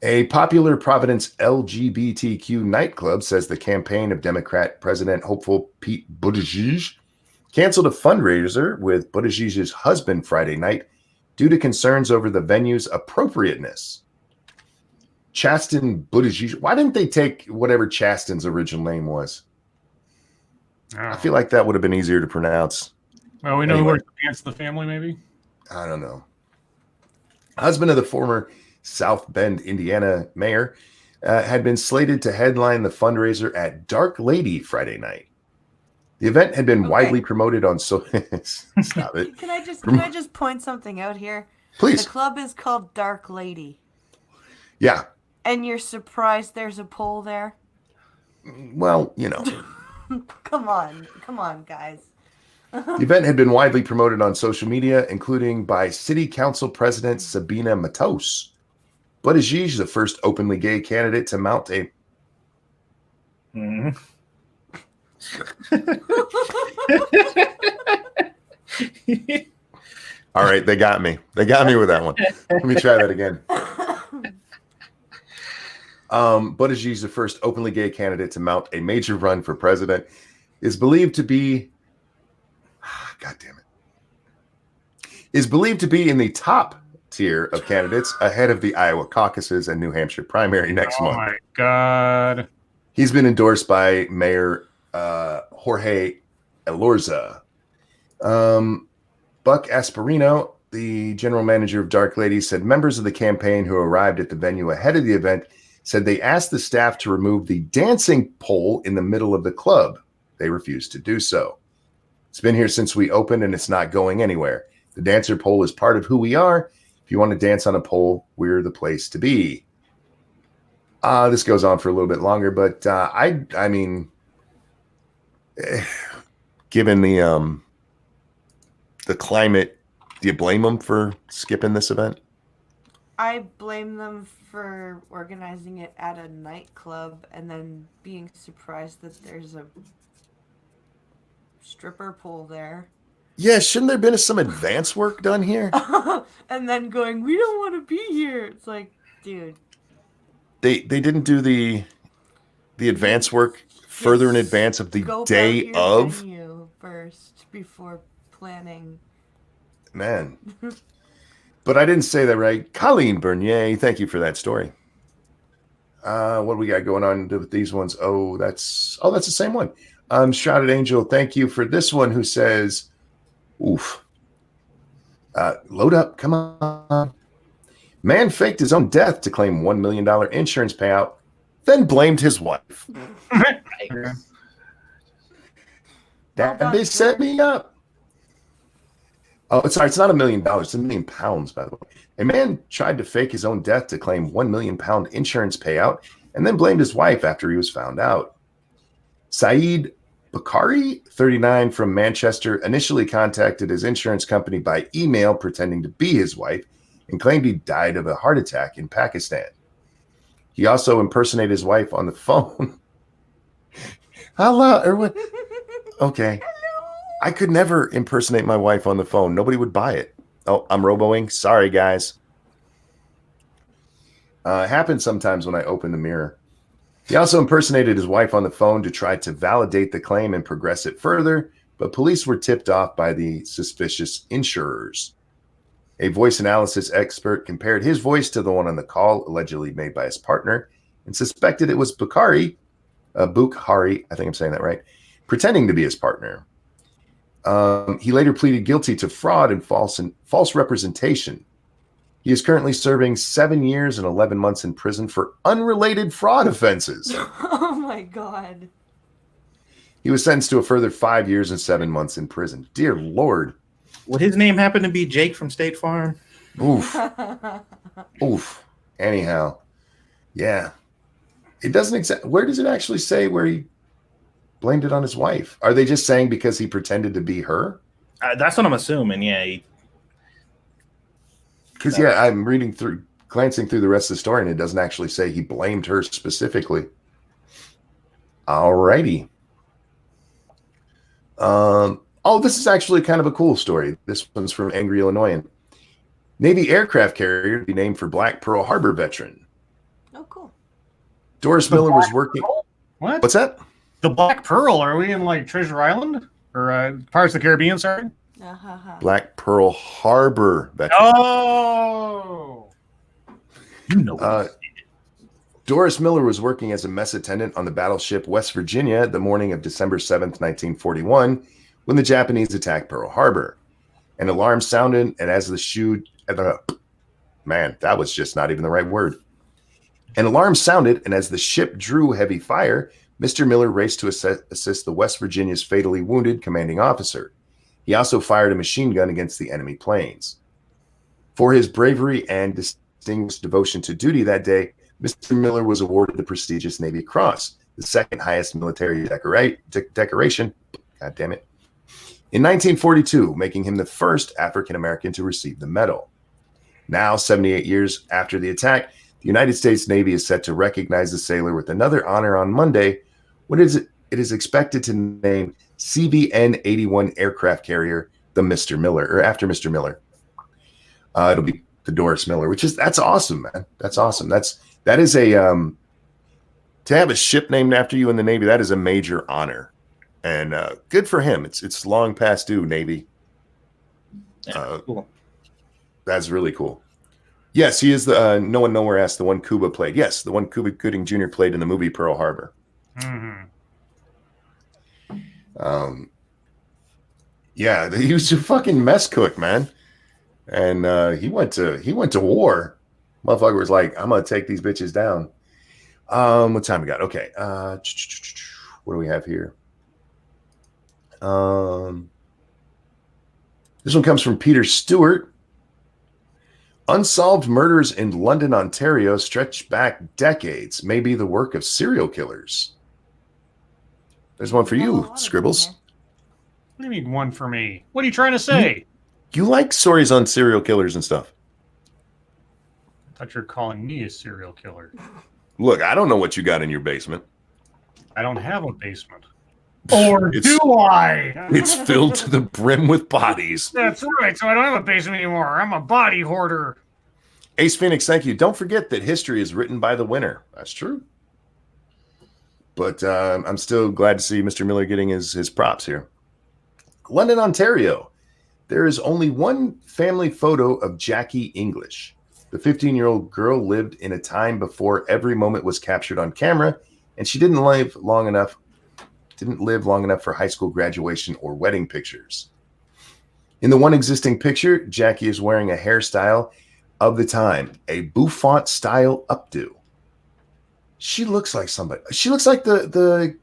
A popular Providence LGBTQ nightclub says the campaign of Democrat President hopeful Pete Buttigieg canceled a fundraiser with Buttigieg's husband Friday night due to concerns over the venue's appropriateness. Chasten Buttigieg. Why didn't they take whatever Chasten's original name was? I feel like that would have been easier to pronounce. Well, we know who works against the family, maybe? I don't know. Husband of the former South Bend, Indiana mayor had been slated to headline the fundraiser at Dark Lady Friday night. The event had been widely promoted on Stop it. Can I just point something out here? Please. The club is called Dark Lady. Yeah. And you're surprised there's a poll there? Well, you know. Come on, guys. The event had been widely promoted on social media, including by City Council President Sabina Matos. Buttigieg is the first openly gay candidate to mount a... All right, they got me. They got me with that one. Let me try that again. Buttigieg is the first openly gay candidate to mount a major run for president. Is believed to be... God damn it. Is believed to be in the top tier of candidates ahead of the Iowa caucuses and New Hampshire primary next month. Oh my God. He's been endorsed by Mayor Jorge Elorza. Buck Asperino, the general manager of Dark Lady, said members of the campaign who arrived at the venue ahead of the event said they asked the staff to remove the dancing pole in the middle of the club. They refused to do so. It's been here since we opened and it's not going anywhere. The dancer pole is part of who we are. If you want to dance on a pole, we're the place to be. This goes on for a little bit longer, but I mean, given the climate, do you blame them for skipping this event? I blame them for organizing it at a nightclub and then being surprised that there's a stripper pole there. Yeah, shouldn't there have been some advance work done here? And then going, we don't want to be here. It's like, dude. They didn't do the advance work further in advance of the day of venue first before planning. Man. But I didn't say that right. Colleen Bernier, thank you for that story. What do we got going on with these ones? That's the same one. Shrouded Angel, thank you for this one who says, oof. Load up, come on. Man faked his own death to claim $1 million insurance payout, then blamed his wife. That bitch set me up. Oh, sorry, it's not $1 million. It's £1 million, by the way. A man tried to fake his own death to claim £1 million insurance payout and then blamed his wife after he was found out. Saeed Bakari, 39, from Manchester, initially contacted his insurance company by email pretending to be his wife and claimed he died of a heart attack in Pakistan. He also impersonated his wife on the phone. Hello, Erwin. Okay. I could never impersonate my wife on the phone. Nobody would buy it. Oh, I'm roboing. Sorry, guys. It happens sometimes when I open the mirror. He also impersonated his wife on the phone to try to validate the claim and progress it further, but police were tipped off by the suspicious insurers. A voice analysis expert compared his voice to the one on the call allegedly made by his partner and suspected it was Bukhari, Bukhari, I think I'm saying that right, pretending to be his partner. He later pleaded guilty to fraud and false representation. He is currently serving 7 years and 11 months in prison for unrelated fraud offenses. Oh my God. He was sentenced to a further 5 years and 7 months in prison. Dear Lord. Would his name happen to be Jake from State Farm? Oof. Oof. Anyhow. Yeah. It doesn't where does it actually say where he blamed it on his wife? Are they just saying because he pretended to be her? That's what I'm assuming. Yeah. Because I'm glancing through the rest of the story, and it doesn't actually say he blamed her specifically. All righty. Oh, this is actually kind of a cool story. This one's from Angry Illinoisan. Navy aircraft carrier to be named for Black Pearl Harbor veteran. Oh, cool. Doris Miller was working. What? What's that? The Black Pearl? Are we in like Treasure Island or Pirates of the Caribbean? Sorry. Black Pearl Harbor veteran. Oh. You know. Doris Miller was working as a mess attendant on the battleship West Virginia the morning of December 7th, 1941, when the Japanese attacked Pearl Harbor. An alarm sounded, and as the that was just not even the right word. An alarm sounded, and as the ship drew heavy fire, Mr. Miller raced to assist the West Virginia's fatally wounded commanding officer. He also fired a machine gun against the enemy planes. For his bravery and distinguished devotion to duty that day, Mr. Miller was awarded the prestigious Navy Cross, the second highest military decoration. God damn it. In 1942, making him the first African American to receive the medal. Now, 78 years after the attack, the United States Navy is set to recognize the sailor with another honor on Monday, when it is expected to name CVN-81 aircraft carrier the Mr. Miller, or after Mr. Miller. It'll be the Doris Miller, that's awesome, man. That's awesome. That is a to have a ship named after you in the Navy. That is a major honor, and good for him. It's long past due, Navy. Cool. That's really cool. Yes, he is the no one nowhere asked the one Cuba played. Yes, the one Cuba Gooding Jr. played in the movie Pearl Harbor. Mm-hmm. Yeah, he was a fucking mess cook, man, and he went to war. Motherfucker was like, I'm gonna take these bitches down. What time we got? Okay. What do we have here? This one comes from Peter Stewart. Unsolved murders in London, Ontario stretch back decades, may be the work of serial killers. There's one for you, Scribbles. What do you mean one for me? What are you trying to say? You like stories on serial killers and stuff. I thought you were calling me a serial killer. Look, I don't know what you got in your basement. I don't have a basement. Or do I? It's filled to the brim with bodies. That's right. So I don't have a basement anymore. I'm a body hoarder. Ace Phoenix, thank you. Don't forget that history is written by the winner. That's true. But I'm still glad to see Mr. Miller getting his props here. London, Ontario. There is only one family photo of Jackie English. The 15-year-old girl lived in a time before every moment was captured on camera, and she didn't live long enough for high school graduation or wedding pictures. In the one existing picture, Jackie is wearing a hairstyle of the time, a bouffant style updo. She looks like somebody. She looks like the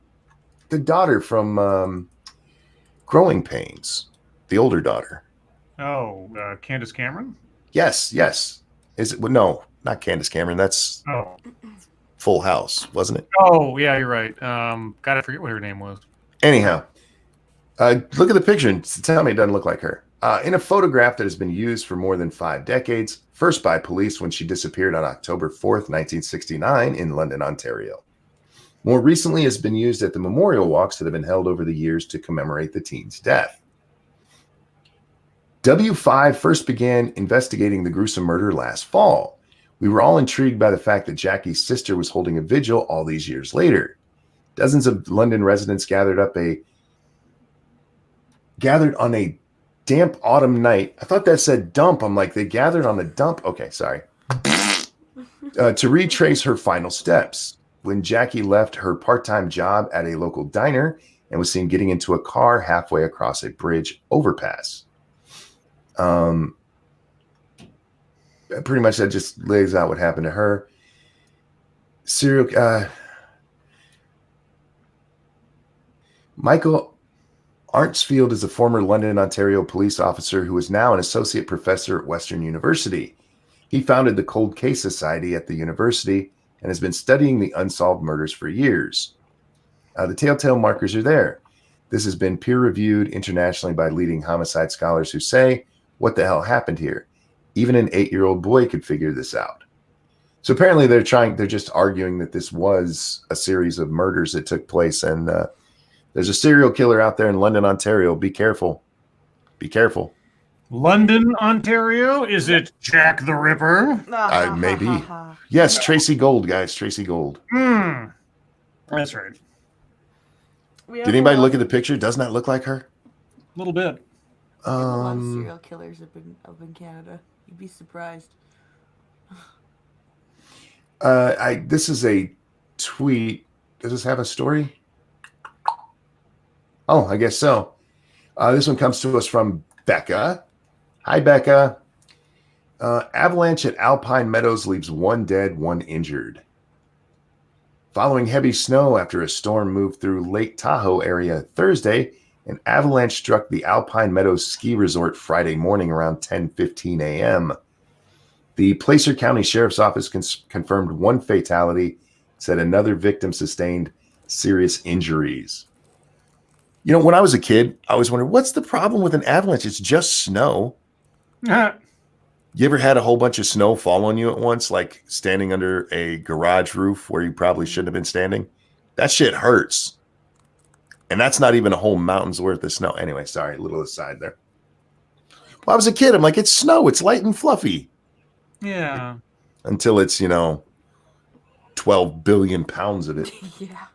daughter from Growing Pains, the older daughter. Oh, Candace Cameron? Yes. Is it? No, not Candace Cameron. That's Full House, wasn't it? Oh, yeah, you're right. Gotta forget what her name was. Anyhow, look at the picture and tell me it doesn't look like her. In a photograph that has been used for more than 5 decades, first by police when she disappeared on October 4th, 1969 in London, Ontario. More recently has been used at the memorial walks that have been held over the years to commemorate the teen's death. W5 first began investigating the gruesome murder last fall. We were all intrigued by the fact that Jackie's sister was holding a vigil all these years later. Dozens of London residents gathered on a damp autumn night. I thought that said dump. I'm like, they gathered on a dump. Okay, sorry. To retrace her final steps. When Jackie left her part-time job at a local diner and was seen getting into a car halfway across a bridge overpass. Pretty much that just lays out what happened to her. Michael Arntsfield is a former London, Ontario police officer who is now an associate professor at Western University. He founded the Cold Case Society at the university and has been studying the unsolved murders for years. The telltale markers are there. This has been peer-reviewed internationally by leading homicide scholars who say, what the hell happened here? Even an 8-year-old boy could figure this out. So apparently they're just arguing that this was a series of murders that took place, and there's a serial killer out there in London, Ontario. Be careful. Be careful. London, Ontario? Is it Jack the Ripper? Maybe. Yes, Tracy Gold, guys. Tracy Gold. That's right. Did anybody look at the picture? Doesn't that look like her? A little bit. We have a lot of serial killers up in Canada. You'd be surprised. This is a tweet. Does this have a story? Oh, I guess so. This one comes to us from Becca. Hi, Becca. Avalanche at Alpine Meadows leaves 1 dead, 1 injured. Following heavy snow after a storm moved through Lake Tahoe area Thursday, an avalanche struck the Alpine Meadows ski resort Friday morning around 10:15 a.m. The Placer County Sheriff's Office confirmed 1 fatality, said another victim sustained serious injuries. You know, when I was a kid, I always wondered, what's the problem with an avalanche? It's just snow. You ever had a whole bunch of snow fall on you at once, like standing under a garage roof where you probably shouldn't have been standing? That shit hurts. And that's not even a whole mountain's worth of snow. Anyway, sorry, a little aside there. Well, I was a kid. I'm like, it's snow. It's light and fluffy. Yeah. Until it's, 12 billion pounds of it. Yeah.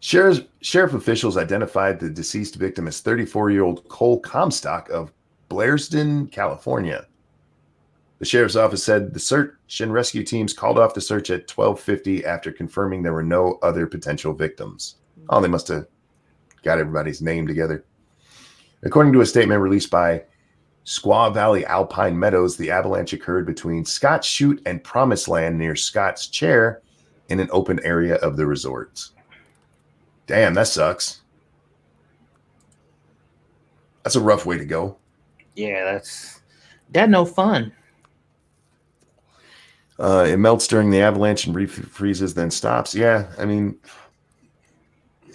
Sheriff officials identified the deceased victim as 34-year-old Cole Comstock of Blairsden, California. The sheriff's office said the search and rescue teams called off the search at 12:50 after confirming there were no other potential victims. Oh, they must have got everybody's name together. According to a statement released by Squaw Valley Alpine Meadows, the avalanche occurred between Scott's Chute and Promised Land near Scott's Chair in an open area of the resort. Damn, that sucks. That's a rough way to go. Yeah, that's no fun. It melts during the avalanche and refreezes, then stops. Yeah, I mean,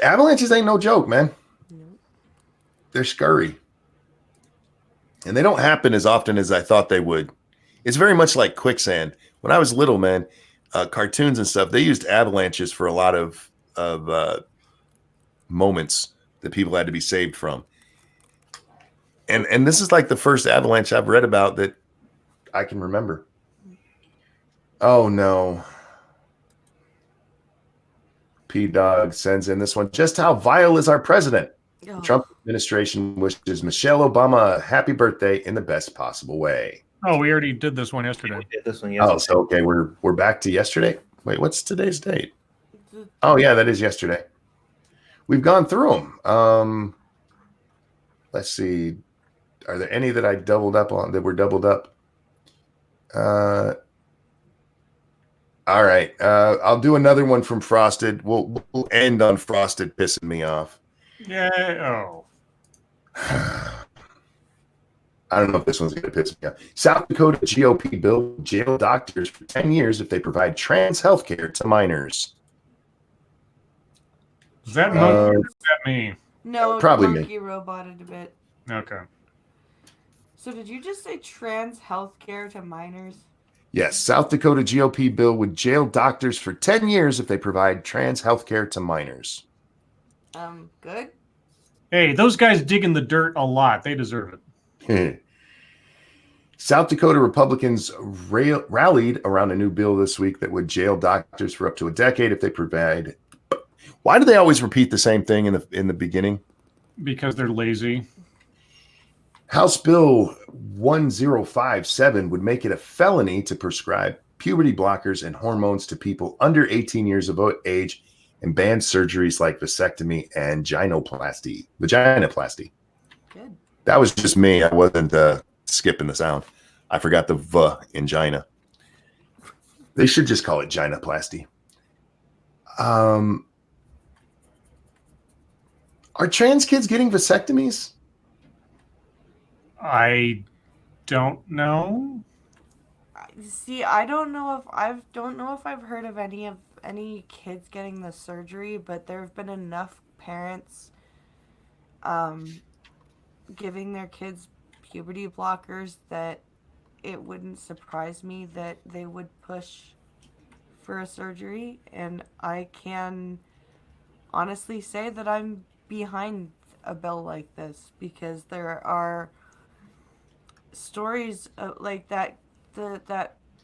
avalanches ain't no joke, man. They're scurry. And they don't happen as often as I thought they would. It's very much like quicksand. When I was little, man, cartoons and stuff, they used avalanches for a lot of moments that people had to be saved from. And this is like the first avalanche I've read about that I can remember. Oh, no. P-Dog sends in this one. Just how vile is our president? Oh. The Trump administration wishes Michelle Obama a happy birthday in the best possible way. Oh, we already did this one yesterday. We did this one yesterday. Oh, so okay, we're back to yesterday. Wait, what's today's date? Oh, yeah, that is yesterday. We've gone through them. Let's see. Are there any that I doubled up on that were doubled up? All right. I'll do another one from Frosted. We'll end on Frosted pissing me off. Yeah. Oh. I don't know if this one's going to piss me off. South Dakota GOP bill will jail doctors for 10 years if they provide trans health care to minors. Is that monkey or is that me? No, probably monkey me. roboted a bit. Okay. So did you just say trans health care to minors? Yes, South Dakota GOP bill would jail doctors for 10 years if they provide trans health care to minors. Good. Hey, those guys dig in the dirt a lot. They deserve it. South Dakota Republicans rallied around a new bill this week that would jail doctors for up to a decade if they provide. Why do they always repeat the same thing in the beginning? Because they're lazy. House Bill 1057 would make it a felony to prescribe puberty blockers and hormones to people under 18 years of age and ban surgeries like vasectomy and vaginoplasty. Good. That was just me. I wasn't skipping the sound. I forgot the V in gina. They should just call it gynoplasty. Are trans kids getting vasectomies? I don't know. See, I don't know if I've heard of any kids getting the surgery, but there have been enough parents giving their kids puberty blockers that it wouldn't surprise me that they would push for a surgery, and I can honestly say that I'm behind a bill like this because there are stories like that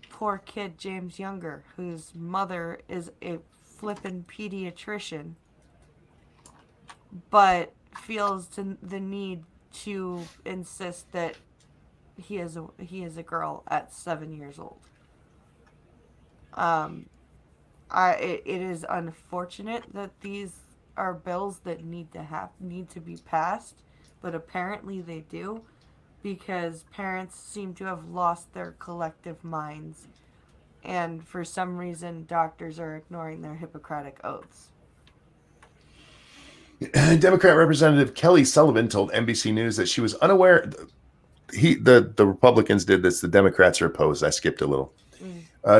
poor kid James Younger, whose mother is a flippin' pediatrician, but feels the need to insist that he is a girl at 7 years old. Um, it is unfortunate that these are bills that need to be passed, but apparently they do, because parents seem to have lost their collective minds, and for some reason doctors are ignoring their Hippocratic oaths. Democrat Representative Kelly Sullivan told NBC News that she was unaware. The Republicans did this. The Democrats are opposed. I skipped a little.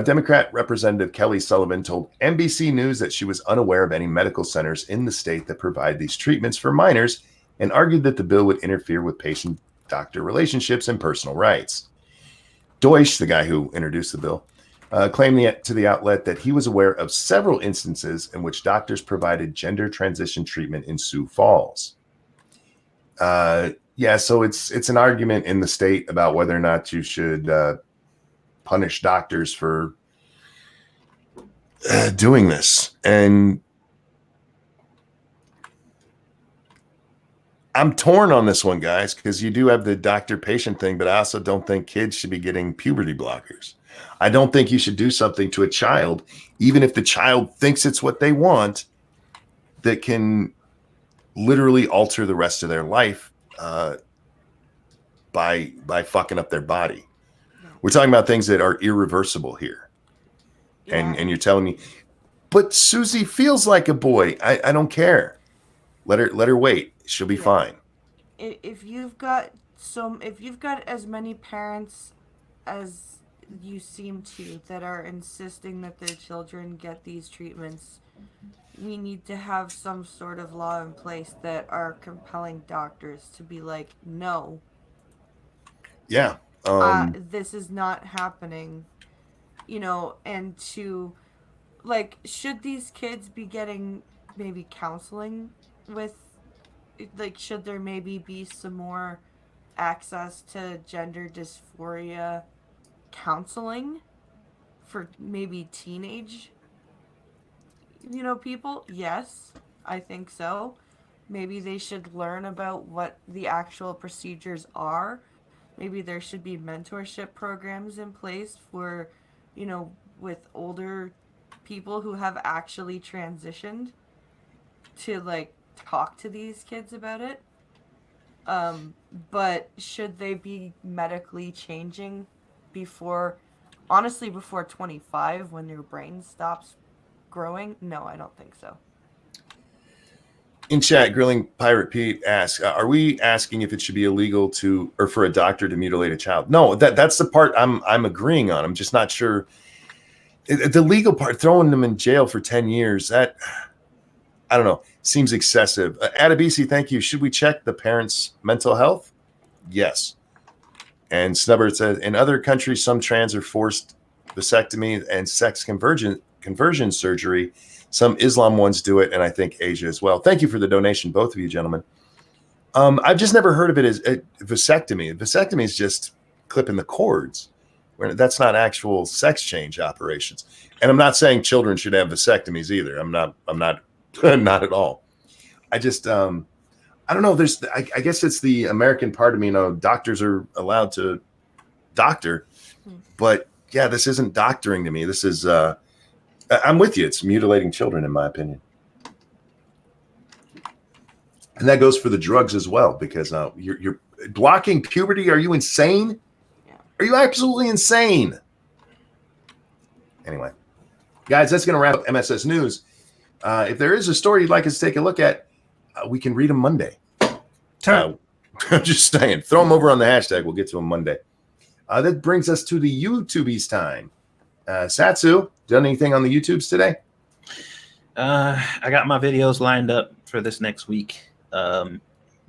Democrat Representative Kelly Sullivan told NBC News that she was unaware of any medical centers in the state that provide these treatments for minors, and argued that the bill would interfere with patient-doctor relationships and personal rights. Deutsch, the guy who introduced the bill, claimed to the outlet that he was aware of several instances in which doctors provided gender transition treatment in Sioux Falls. Yeah, so it's an argument in the state about whether or not you should punish doctors for doing this. And I'm torn on this one, guys, because you do have the doctor-patient thing, but I also don't think kids should be getting puberty blockers. I don't think you should do something to a child, even if the child thinks it's what they want, that can literally alter the rest of their life by fucking up their body. We're talking about things that are irreversible here. Yeah. And you're telling me, but Susie feels like a boy. I don't care. Let her wait. She'll be fine. If you've got as many parents as you seem to that are insisting that their children get these treatments, we need to have some sort of law in place that are compelling doctors to be like, no. Yeah. This is not happening. And to, like, should these kids be getting maybe counseling with, like, should there maybe be some more access to gender dysphoria counseling for maybe teenage, people? Yes, I think so. Maybe they should learn about what the actual procedures are. Maybe there should be mentorship programs in place for, with older people who have actually transitioned to, like, talk to these kids about it. But should they be medically changing before 25, when your brain stops growing? No, I don't think so. In chat, Grilling Pirate Pete asks, are we asking if it should be illegal for a doctor to mutilate a child? No, that's the part I'm agreeing on. I'm just not sure. The legal part, throwing them in jail for 10 years, that, I don't know, seems excessive. Adabisi, thank you. Should we check the parents' mental health? Yes. And Snubber says, in other countries, some trans are forced vasectomy and sex conversion surgery. Some Islam ones do it, and I think Asia as well. Thank you for the donation, both of you gentlemen. I've just never heard of it as a vasectomy. Vasectomy is just clipping the cords. That's not actual sex change operations. And I'm not saying children should have vasectomies either. I'm not not at all. I just I don't know. I guess it's the American part of me. Doctors are allowed to doctor, but yeah, this isn't doctoring to me. This is I'm with you. It's mutilating children, in my opinion. And that goes for the drugs as well, because you're blocking puberty. Are you insane? Yeah. Are you absolutely insane? Anyway, guys, that's going to wrap up MSS News. If there is a story you'd like us to take a look at, we can read them Monday. I'm just saying, throw them over on the hashtag. We'll get to them Monday. That brings us to the YouTubies time. Satsu, done anything on the YouTubes today? I got my videos lined up for this next week.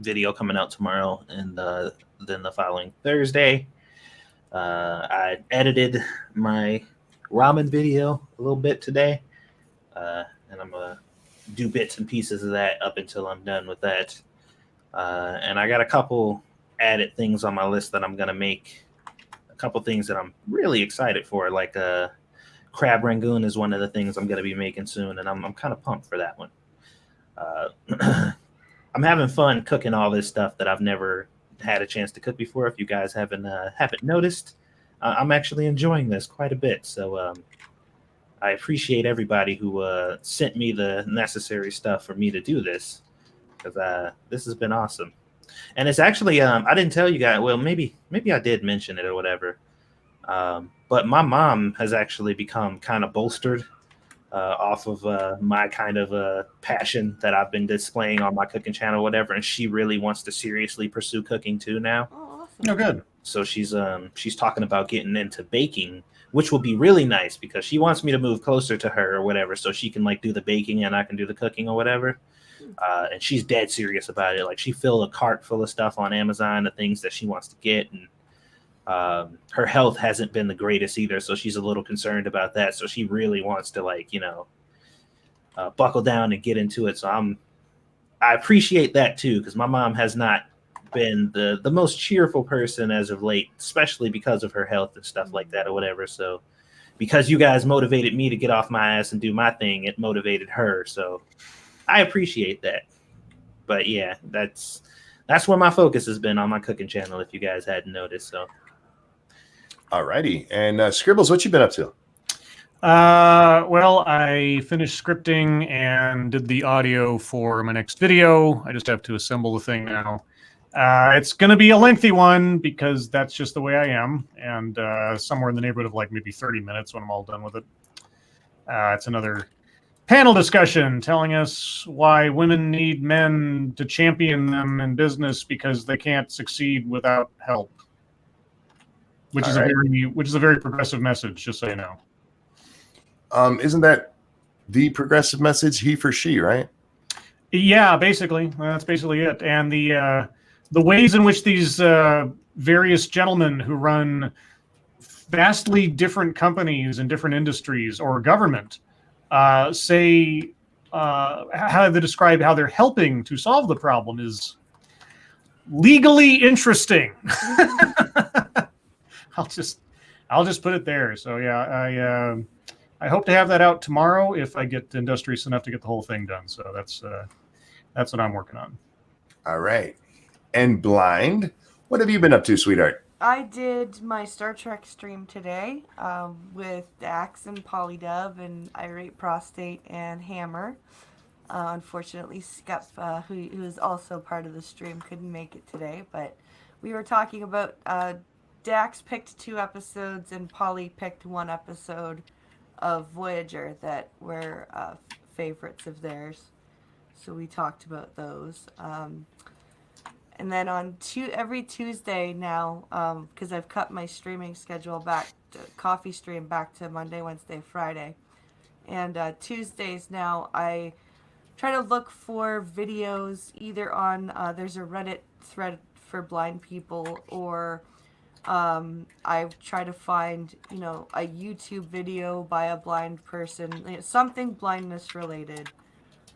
Video coming out tomorrow, and then the following Thursday. I edited my ramen video a little bit today, and I'm gonna do bits and pieces of that up until I'm done with that. And I got a couple added things on my list that I'm gonna make. A couple things that I'm really excited for, like crab rangoon is one of the things I'm gonna be making soon, and I'm kind of pumped for that one. I'm having fun cooking all this stuff that I've never had a chance to cook before. If you guys haven't noticed, I'm actually enjoying this quite a bit. So I appreciate everybody who sent me the necessary stuff for me to do this, because this has been awesome. And it's actually I didn't tell you guys. Well, maybe I did mention it or whatever. But my mom has actually become kind of bolstered off of my kind of passion that I've been displaying on my cooking channel, whatever. And she really wants to seriously pursue cooking too now. Oh, awesome. No good. So she's talking about getting into baking, which will be really nice because she wants me to move closer to her or whatever, so she can like do the baking and I can do the cooking or whatever. And she's dead serious about it. Like she filled a cart full of stuff on Amazon, the things that she wants to get, and her health hasn't been the greatest either, so she's a little concerned about that. So she really wants to buckle down and get into it. So I appreciate that too, because my mom has not been the most cheerful person as of late, especially because of her health and stuff like that or whatever. So because you guys motivated me to get off my ass and do my thing, it motivated her. So I appreciate that. But yeah, that's where my focus has been on my cooking channel, if you guys hadn't noticed. So Alrighty. And Scribbles, what you been up to? Well, I finished scripting and did the audio for my next video. I just have to assemble the thing now. It's going to be a lengthy one because that's just the way I am, and somewhere in the neighborhood of like maybe 30 minutes when I'm all done with it. It's another panel discussion telling us why women need men to champion them in business because they can't succeed without help. Which is a very progressive message, just so you know. Isn't that the progressive message? He for she, right? Yeah, basically. That's basically it. And the ways in which these various gentlemen who run vastly different companies in different industries or government say how they describe how they're helping to solve the problem is legally interesting. I'll just put it there. So yeah, I hope to have that out tomorrow if I get industrious enough to get the whole thing done. So that's what I'm working on. All right. And Blind, what have you been up to, sweetheart? I did my Star Trek stream today with Dax and Polydub and Irate Prostate and Hammer. Unfortunately, Scup, who is also part of the stream, couldn't make it today. But we were talking about Dax picked 2 episodes and Polly picked 1 episode of Voyager that were favorites of theirs. So we talked about those. And then on every Tuesday now, because I've cut my streaming schedule back to coffee stream back to Monday, Wednesday, Friday. And Tuesdays now, I try to look for videos either on, there's a Reddit thread for blind people, or I try to find, a YouTube video by a blind person, something blindness related.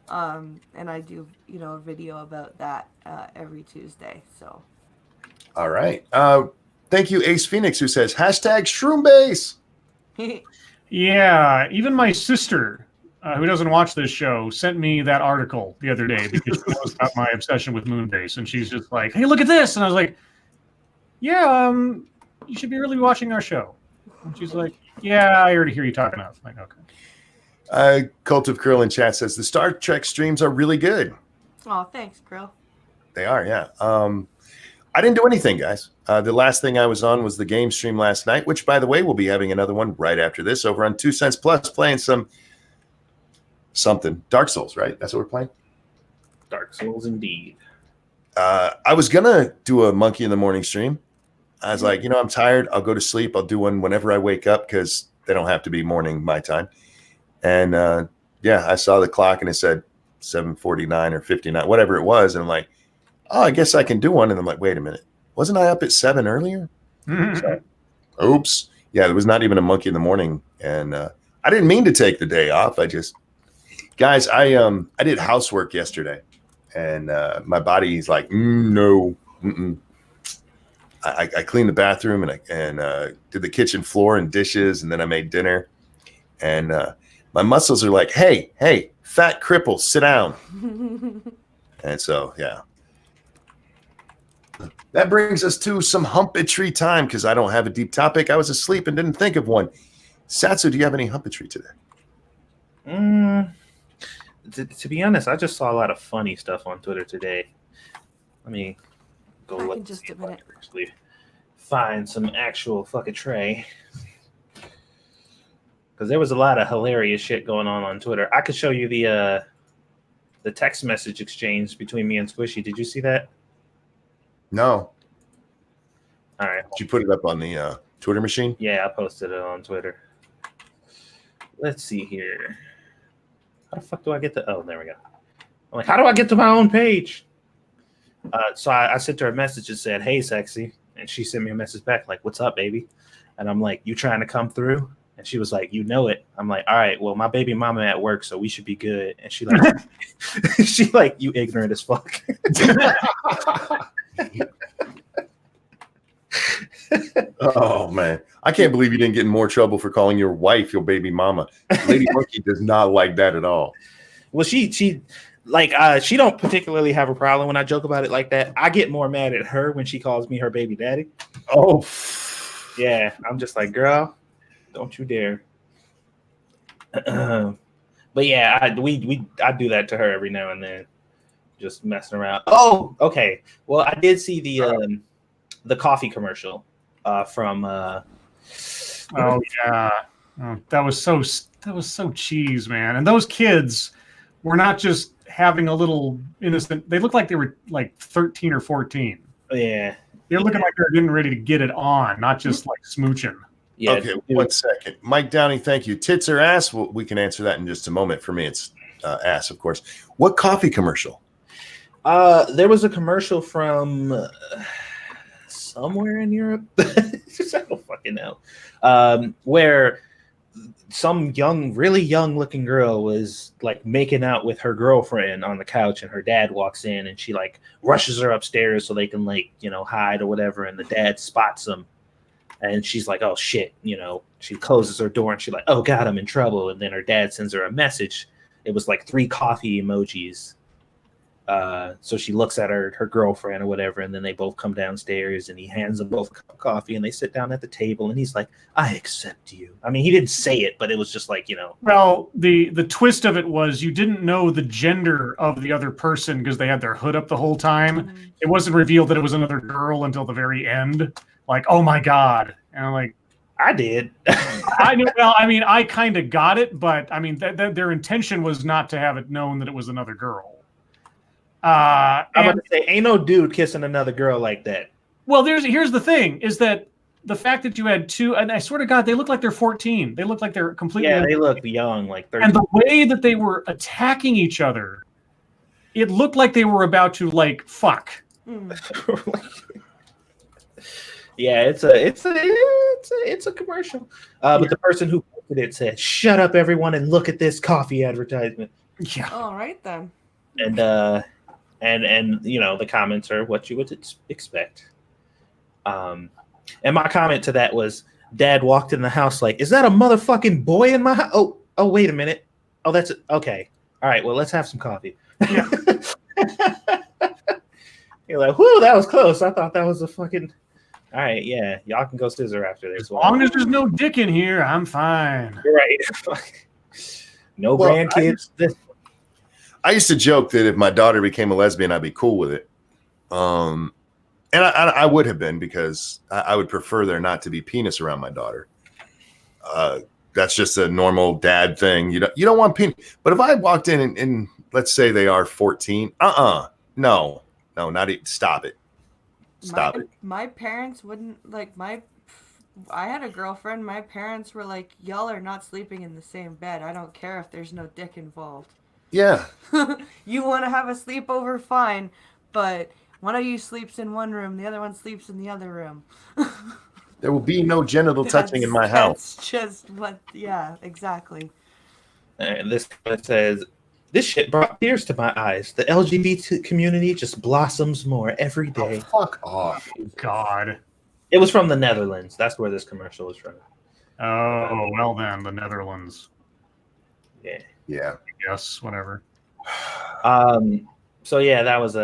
And I do, a video about that every Tuesday. So. All right. Thank you, Ace Phoenix, who says #ShroomBase. Yeah, even my sister, who doesn't watch this show, sent me that article the other day because she knows about my obsession with Moonbase, and she's just like, "Hey, look at this!" And I was like, "Yeah, you should be really watching our show." And she's like, "Yeah, I already hear you talking enough." I'm like, okay. Cult of Krill in chat says the Star Trek streams are really good. Oh, thanks, Krill. They are, yeah. I didn't do anything, guys. The last thing I was on was the game stream last night, which, by the way, we'll be having another one right after this over on 2 Cents Plus, playing something. Dark Souls, right? That's what we're playing? Dark Souls, indeed. I was going to do a Monkey in the Morning stream. I was like, I'm tired. I'll go to sleep. I'll do one whenever I wake up because they don't have to be morning my time. And, I saw the clock and it said 7:49 or 59, whatever it was. And I'm like, oh, I guess I can do one. And I'm like, wait a minute. Wasn't I up at 7 earlier? Mm-hmm. So Oops. Yeah, there was not even a monkey in the morning, and I didn't mean to take the day off. Guys, I did housework yesterday, and my body's like, no. Mm-mm. I cleaned the bathroom and did the kitchen floor and dishes, and then I made dinner. And my muscles are like, hey, fat cripple, sit down. And so, yeah. That brings us to some humpetry time because I don't have a deep topic. I was asleep and didn't think of one. Satsu, do you have any humpetry today? To be honest, I just saw a lot of funny stuff on Twitter today. Let me go Back look in just a minute. actually find some actual fucking tray. Because there was a lot of hilarious shit going on Twitter. I could show you the text message exchange between me and Squishy. Did you see that? No. All right. Did you put it up on the Twitter machine? Yeah, I posted it on Twitter. Let's see here. How the fuck do I get to... Oh, there we go. I'm like, how do I get to my own page? So I sent her a message and said, hey, sexy. And she sent me a message back like, what's up, baby? And I'm like, you trying to come through? And she was like, you know it. I'm like, all right, well, my baby mama at work, so we should be good. And she like, she like, you ignorant as fuck. Oh, man. I can't believe you didn't get in more trouble for calling your wife your baby mama. Lady Monkey does not like that at all. Well, she don't particularly have a problem when I joke about it like that. I get more mad at her when she calls me her baby daddy. Oh, yeah. I'm just like, girl, don't you dare. But yeah, I do that to her every now and then, just messing around. Oh, okay. Well, I did see the coffee commercial from. Oh yeah, that was so cheese, man. And those kids were not just having a little innocent. They looked like they were like 13 or 14. Yeah, they're looking like they're getting ready to get it on, not just like smooching. Yeah. Okay, 1 second. Mike Downey, thank you. Tits or ass? Well, we can answer that in just a moment. For me, it's ass, of course. What coffee commercial? There was a commercial from somewhere in Europe. I don't fucking know. Where some really young looking girl was like making out with her girlfriend on the couch, and her dad walks in and she like rushes her upstairs so they can like, hide or whatever. And the dad spots them. And she's like, oh, shit, she closes her door and she's like, oh, God, I'm in trouble. And then her dad sends her a message. It was like 3 coffee emojis. So she looks at her girlfriend or whatever, and then they both come downstairs and he hands them both a cup of coffee and they sit down at the table and he's like, I accept you. I mean, he didn't say it, but it was just like, Well, the twist of it was you didn't know the gender of the other person because they had their hood up the whole time. Mm-hmm. It wasn't revealed that it was another girl until the very end. Like, oh my God. And I'm like, I did. I knew. Well, I mean, I kind of got it, but I mean, their intention was not to have it known that it was another girl. I'm about to say, ain't no dude kissing another girl like that. Well, here's the thing: is that the fact that you had 2, and I swear to God, they look like they're 14. They look like they're completely. Yeah, they look young, like 13. And the way that they were attacking each other, it looked like they were about to like fuck. Yeah, it's a commercial. But the person who posted it said, "Shut up, everyone, and look at this coffee advertisement." Yeah. All right then. And the comments are what you would expect. And my comment to that was, Dad walked in the house like, "Is that a motherfucking boy in my house?" Oh, wait a minute. Oh, that's okay. All right, well, let's have some coffee. Yeah. You're like, whoo, that was close. I thought that was a fucking. All right, yeah, y'all can go scissor after this. As long as there's no dick in here, I'm fine. You're right. No grandkids. I used to joke that if my daughter became a lesbian, I'd be cool with it. And I would have been, because I would prefer there not to be penis around my daughter. That's just a normal dad thing. You don't want penis. But if I walked in and let's say they are 14, no, not even. Stop it. Stop it. My parents wouldn't I had a girlfriend. My parents were like, y'all are not sleeping in the same bed. I don't care if there's no dick involved. Yeah. You want to have a sleepover, fine, but one of you sleeps in one room, the other one sleeps in the other room. There will be no genital touching in my house. That's just what. Yeah, exactly. And this comment says, "This shit brought tears to my eyes. The LGBT community just blossoms more every day." Fuck off. God. It was from the Netherlands. That's where this commercial was from. Oh, well then, the Netherlands. Yeah. Yeah. Yes, whatever. So yeah, that was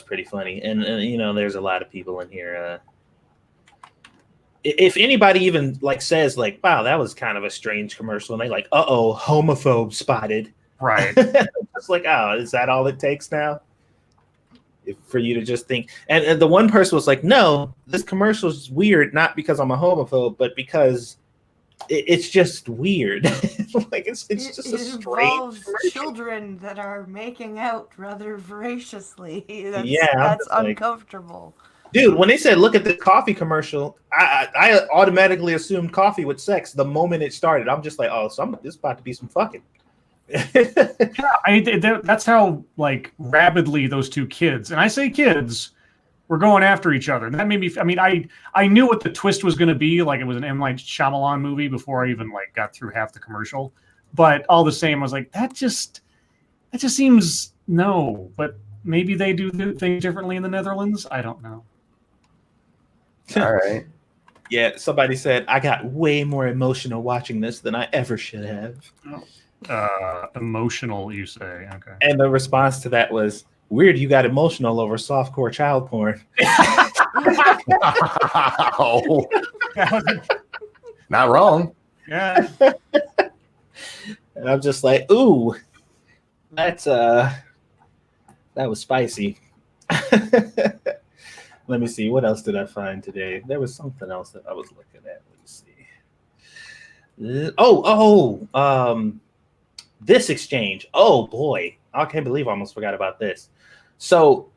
pretty funny, and you know, there's a lot of people in here. If anybody even like says like, "Wow, that was kind of a strange commercial," and they like, "Uh-oh, homophobe spotted," Right? It's like, oh, is that all it takes now? For you to just think, and the one person was like, "No, this commercial is weird, not because I'm a homophobe, but because it's just weird." Like it's just a strange involves commercial. children that are making out rather voraciously. Yeah, I'm That's just like, uncomfortable. dude, when they said, "Look at the coffee commercial," I automatically assumed coffee with sex the moment it started. I'm just like, "Oh, so this is about to be some fucking." Yeah, that's how like rabidly those two kids, and I say kids, were going after each other. That made me. I mean, I knew what the twist was going to be. Like it was an M. Night Shyamalan movie before I even like got through half the commercial. But all the same, I was like, that just seems no. But maybe they do things differently in the Netherlands. I don't know. All right. Yeah, somebody said, "I got way more emotional watching this than I ever should have." Emotional, you say? Okay. And the response to that was, "Weird, you got emotional over softcore child porn." Oh, not wrong. Yeah. And I'm just like, "Ooh, that was spicy." Let me see. What else did I find today? There was something else that I was looking at. Let's see. This exchange. Oh boy, I can't believe I almost forgot about this. So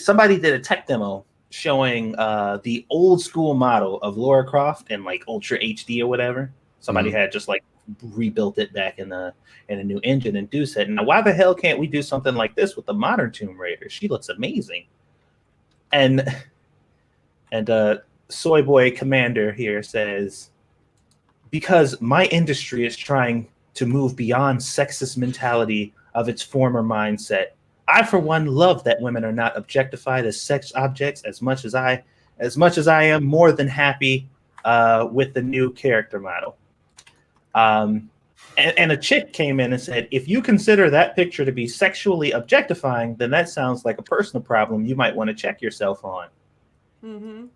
somebody did a tech demo showing the old school model of Lara Croft in like Ultra HD or whatever. Somebody had just like rebuilt it back in a new engine and do said, "Now why the hell can't we do something like this with the modern Tomb Raider? She looks amazing." And Soy Boy Commander here says, "Because my industry is trying to move beyond sexist mentality of its former mindset. I, for one, love that women are not objectified as sex objects as much as I am more than happy with the new character model." And a chick came in and said, "If you consider that picture to be sexually objectifying, then that sounds like a personal problem you might want to check yourself on." Mm-hmm.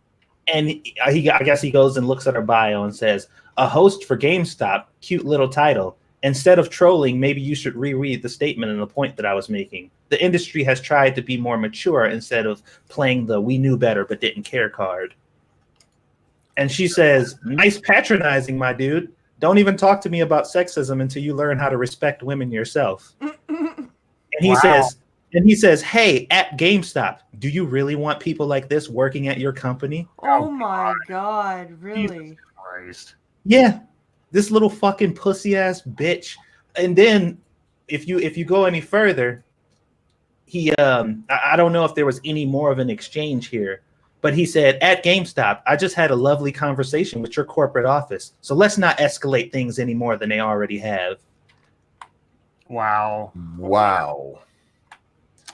And I guess he goes and looks at her bio and says, "A host for GameStop, cute little title. Instead of trolling, maybe you should reread the statement and the point that I was making. The industry has tried to be more mature instead of playing the 'we knew better but didn't care' card." And she says, "Nice patronizing, my dude. Don't even talk to me about sexism until you learn how to respect women yourself." And he says, "Hey, at GameStop, do you really want people like this working at your company?" Oh my god, really? Jesus Christ. Yeah, this little fucking pussy ass bitch. And then if you go any further, he I don't know if there was any more of an exchange here, but he said, "At GameStop, I just had a lovely conversation with your corporate office, so let's not escalate things any more than they already have." Wow.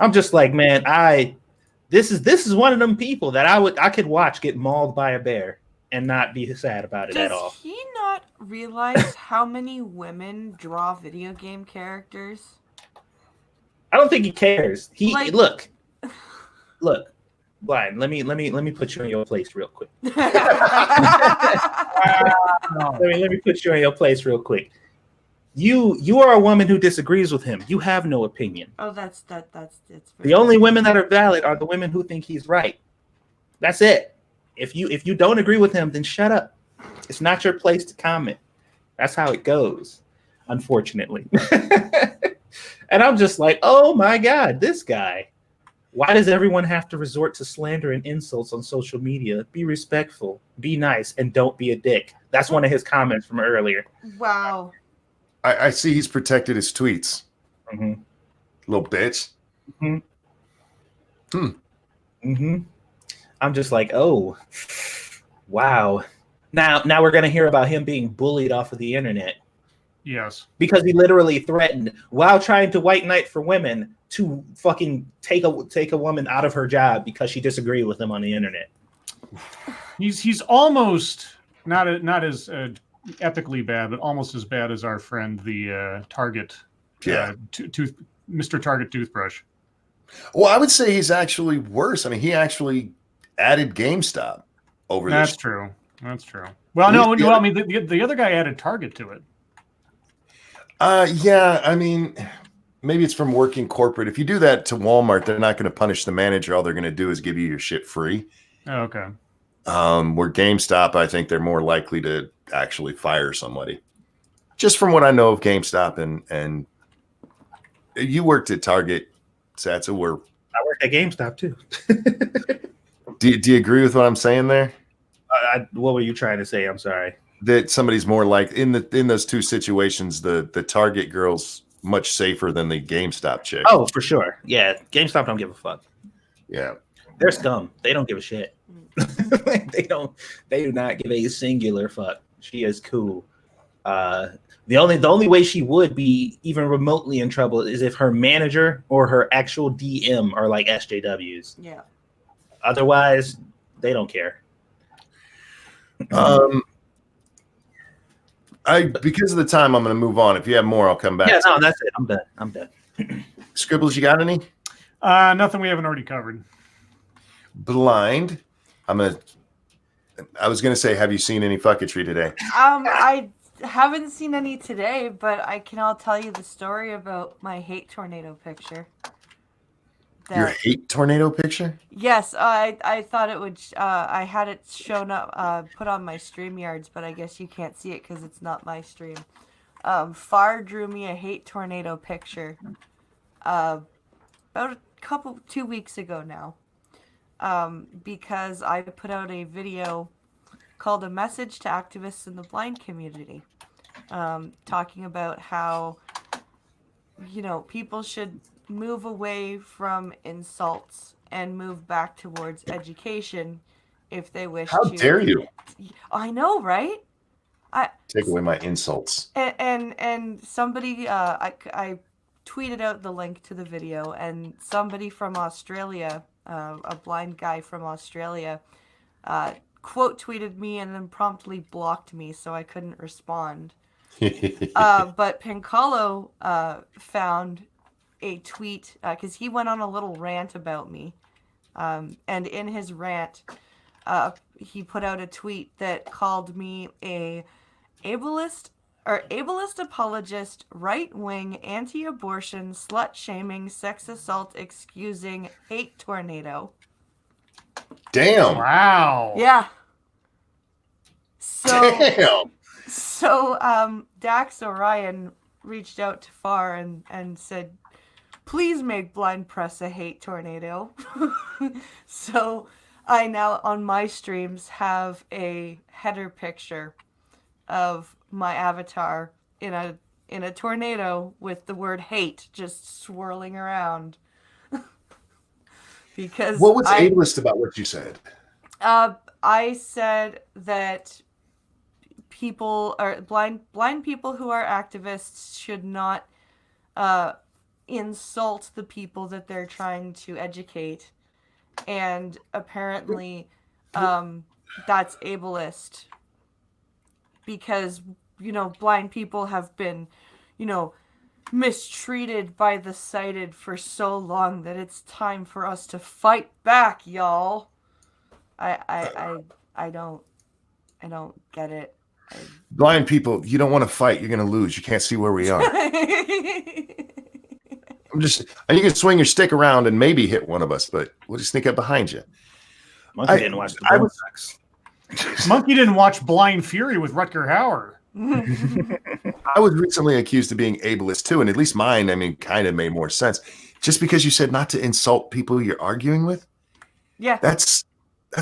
I'm just like, man, this is one of them people that I could watch get mauled by a bear and not be sad about it at all. Does he not realize how many women draw video game characters? I don't think he cares. He Like- look, Brian. Let me put you in your place real quick. Let me put you in your place real quick. You are a woman who disagrees with him. You have no opinion. Oh, that's The only women that are valid are the women who think he's right. That's it. If you don't agree with him, then shut up. It's not your place to comment. That's how it goes, unfortunately. And I'm just like, oh my God, this guy. Why does everyone have to resort to slander and insults on social media? Be respectful, be nice, and don't be a dick. That's one of his comments from earlier. Wow. I see he's protected his tweets. Mm-hmm. Little bitch. Mm-hmm. I'm just like, oh, Wow. Now we're gonna hear about him being bullied off of the internet. Yes. Because he literally threatened, while trying to white knight for women, to fucking take a woman out of her job because she disagreed with him on the internet. He's almost not as epically bad, but almost as bad as our friend the Target, Mr. Target toothbrush. Well, I would say he's actually worse. I mean, he actually added GameStop over That's this. true. That's true. Well, no, well, I mean, the other guy added Target to it. Yeah, I mean, maybe it's from working corporate. If you do that to Walmart, they're not going to punish the manager. All they're going to do is give you your shit free. Oh, okay. Where GameStop, I think they're more likely to actually fire somebody. Just from what I know of GameStop, and you worked at Target, Satsu, where I worked at GameStop too. do you agree with what I'm saying there? What were you trying to say? I'm sorry. That somebody's more like in those two situations, the Target girl's much safer than the GameStop chick. Oh, for sure. Yeah, GameStop don't give a fuck. Yeah, they're scum. They don't give a shit. They do not give a singular fuck. She is cool. The only way she would be even remotely in trouble is if her manager or her actual DM are like SJWs. Yeah. Otherwise, they don't care. Because of the time, I'm going to move on. If you have more, I'll come back. Yeah, no, that's it. I'm done. Scribbles, you got any? Nothing we haven't already covered. Blind. I was going to say, have you seen any fucketry today? I haven't seen any today, but I'll tell you the story about my hate tornado picture. Your hate tornado picture? Yes, I thought it would. I had it shown up, put on my StreamYards, but I guess you can't see it because it's not my stream. Far drew me a hate tornado picture. About 2 weeks ago now. Because I put out a video called "A Message to Activists in the Blind Community," talking about how people should move away from insults and move back towards education if they wish How to. How dare you? I know, right? Take away my insults. And somebody, I tweeted out the link to the video, and somebody from Australia, a blind guy from Australia, quote tweeted me and then promptly blocked me, so I couldn't respond. But Pincolo found a tweet because he went on a little rant about me, and in his rant, he put out a tweet that called me a ableist apologist, right-wing, anti-abortion, slut-shaming, sex assault excusing hate tornado. Damn. Wow. Yeah. Damn. So Dax Orion reached out to Far and said, please make Blind Press a hate tornado. So I now on my streams have a header picture of my avatar in a tornado with the word hate just swirling around. Because what was ableist about what you said? I said that people are blind people who are activists should not insult the people that they're trying to educate, and apparently that's ableist because blind people have been mistreated by the sighted for so long that it's time for us to fight back, y'all. I don't get it. Blind people, you don't want to fight. You're going to lose. You can't see where we are. And you can swing your stick around and maybe hit one of us, but we'll just sneak up behind you. Monkey didn't watch the Bone Sucks. Monkey didn't watch Blind Fury with Rutger Hauer. I was recently accused of being ableist too, and at least mine, kind of made more sense. Just because you said not to insult people you're arguing with? Yeah. That's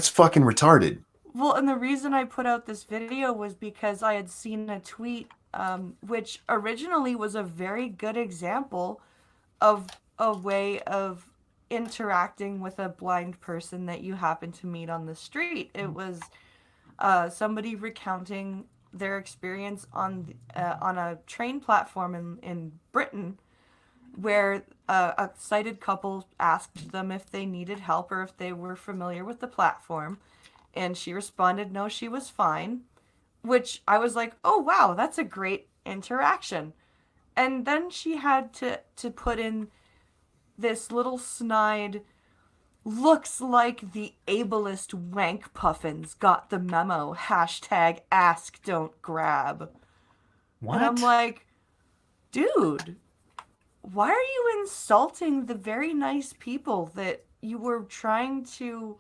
fucking retarded. Well, and the reason I put out this video was because I had seen a tweet, which originally was a very good example of a way of interacting with a blind person that you happen to meet on the street. It was somebody recounting their experience on a train platform in Britain, where a sighted couple asked them if they needed help or if they were familiar with the platform, and she responded, no, she was fine, which I was like, oh wow, that's a great interaction. And then she had to put in this little snide, looks like the ableist wank puffins got the memo, hashtag ask don't grab. What? And I'm like, dude, why are you insulting the very nice people that you were trying to,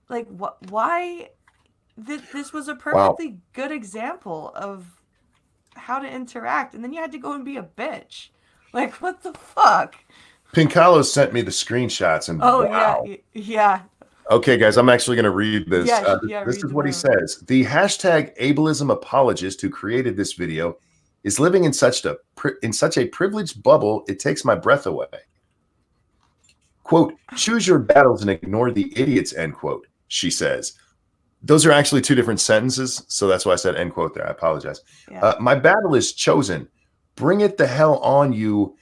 like, why? This was a perfectly good example of how to interact, and then you had to go and be a bitch. Like, what the fuck? Pincalo sent me the screenshots, and wow. Yeah. Okay, guys, I'm actually going to read this. This is what he says. The hashtag ableism apologist who created this video is living in such a privileged bubble, it takes my breath away. Quote, choose your battles and ignore the idiots, end quote, she says. Those are actually two different sentences, so that's why I said end quote there. I apologize. Yeah. My battle is chosen. Bring it the hell on, you.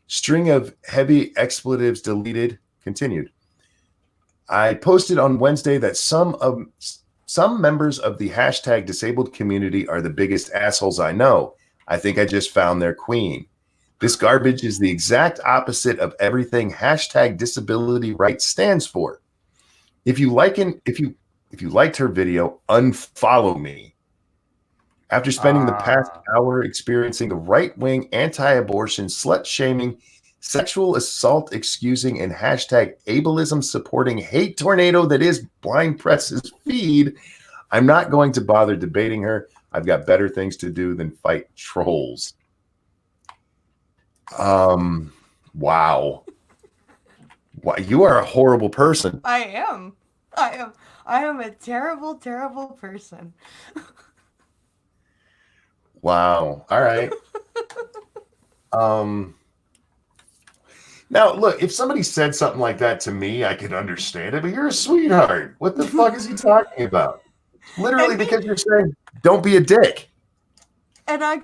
String of heavy expletives deleted. Continued. I posted on Wednesday that some members of the hashtag disabled community are the biggest assholes I know. I think I just found their queen. This garbage is the exact opposite of everything hashtag disability rights stands for. If you liked her video, unfollow me. After spending the past hour experiencing the right-wing anti-abortion, slut-shaming, sexual assault excusing, and hashtag ableism supporting hate tornado that is Blind Press's feed, I'm not going to bother debating her. I've got better things to do than fight trolls. Wow. Wow, you are a horrible person. I am a terrible, terrible person. Wow. All right. Now, look, if somebody said something like that to me, I could understand it, but you're a sweetheart. What the fuck is he talking about? Literally because you're saying, don't be a dick. And I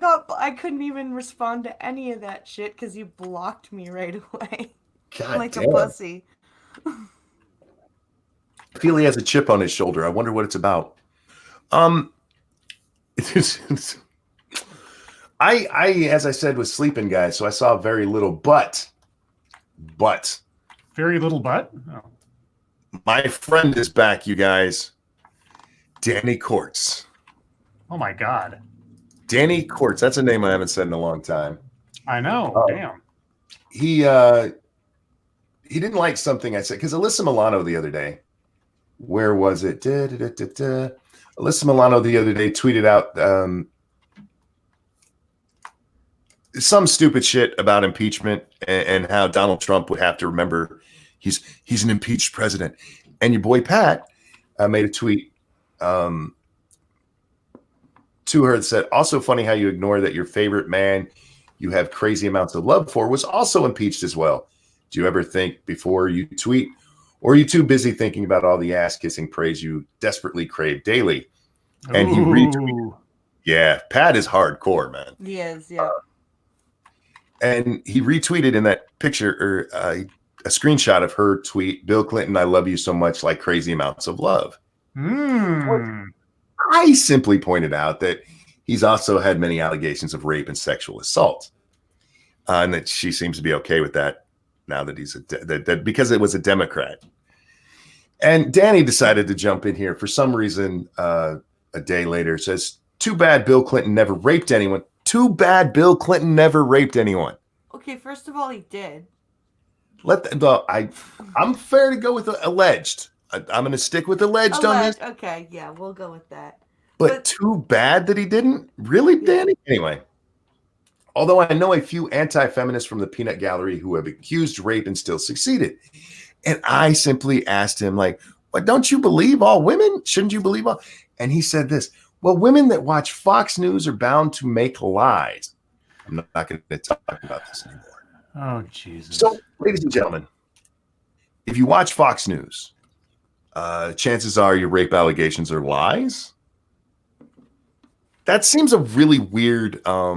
couldn't even respond to any of that shit because you blocked me right away. God like damn. a pussy. I feel he has a chip on his shoulder. I wonder what it's about. I, as I said, was sleeping, guys, so I saw very little, but very little butt. Oh. My friend is back, you guys. Danny Quartz. Oh my God. Danny Quartz. That's a name I haven't said in a long time. I know. Damn. He didn't like something I said because Alyssa Milano the other day. Where was it? Alyssa Milano the other day tweeted out some stupid shit about impeachment and how Donald Trump would have to remember he's an impeached president. And your boy Pat made a tweet to her that said, also funny how you ignore that your favorite man you have crazy amounts of love for was also impeached as well. Do you ever think before you tweet, or are you too busy thinking about all the ass-kissing praise you desperately crave daily? And he retweeted. Yeah, Pat is hardcore, man. He is, yeah. And he retweeted in that picture or a screenshot of her tweet, Bill Clinton, I love you so much, like crazy amounts of love. I simply pointed out that he's also had many allegations of rape and sexual assault. And that she seems to be okay with that now that he's that because it was a Democrat. And Danny decided to jump in here for some reason a day later. Says, too bad Bill Clinton never raped anyone. Too bad Bill Clinton never raped anyone. Okay, first of all, he did. I'm fair to go with alleged. I'm going to stick with alleged on this. Okay, yeah, we'll go with that. But too bad that he didn't? Really, Danny? Anyway. Although I know a few anti-feminists from the peanut gallery who have accused rape and still succeeded. And I simply asked him, like, well, don't you believe all women? Shouldn't you believe all? And he said this, well, women that watch Fox News are bound to make lies. I'm not going to talk about this anymore. Oh, Jesus. So, ladies and gentlemen, if you watch Fox News, chances are your rape allegations are lies. That seems a really weird a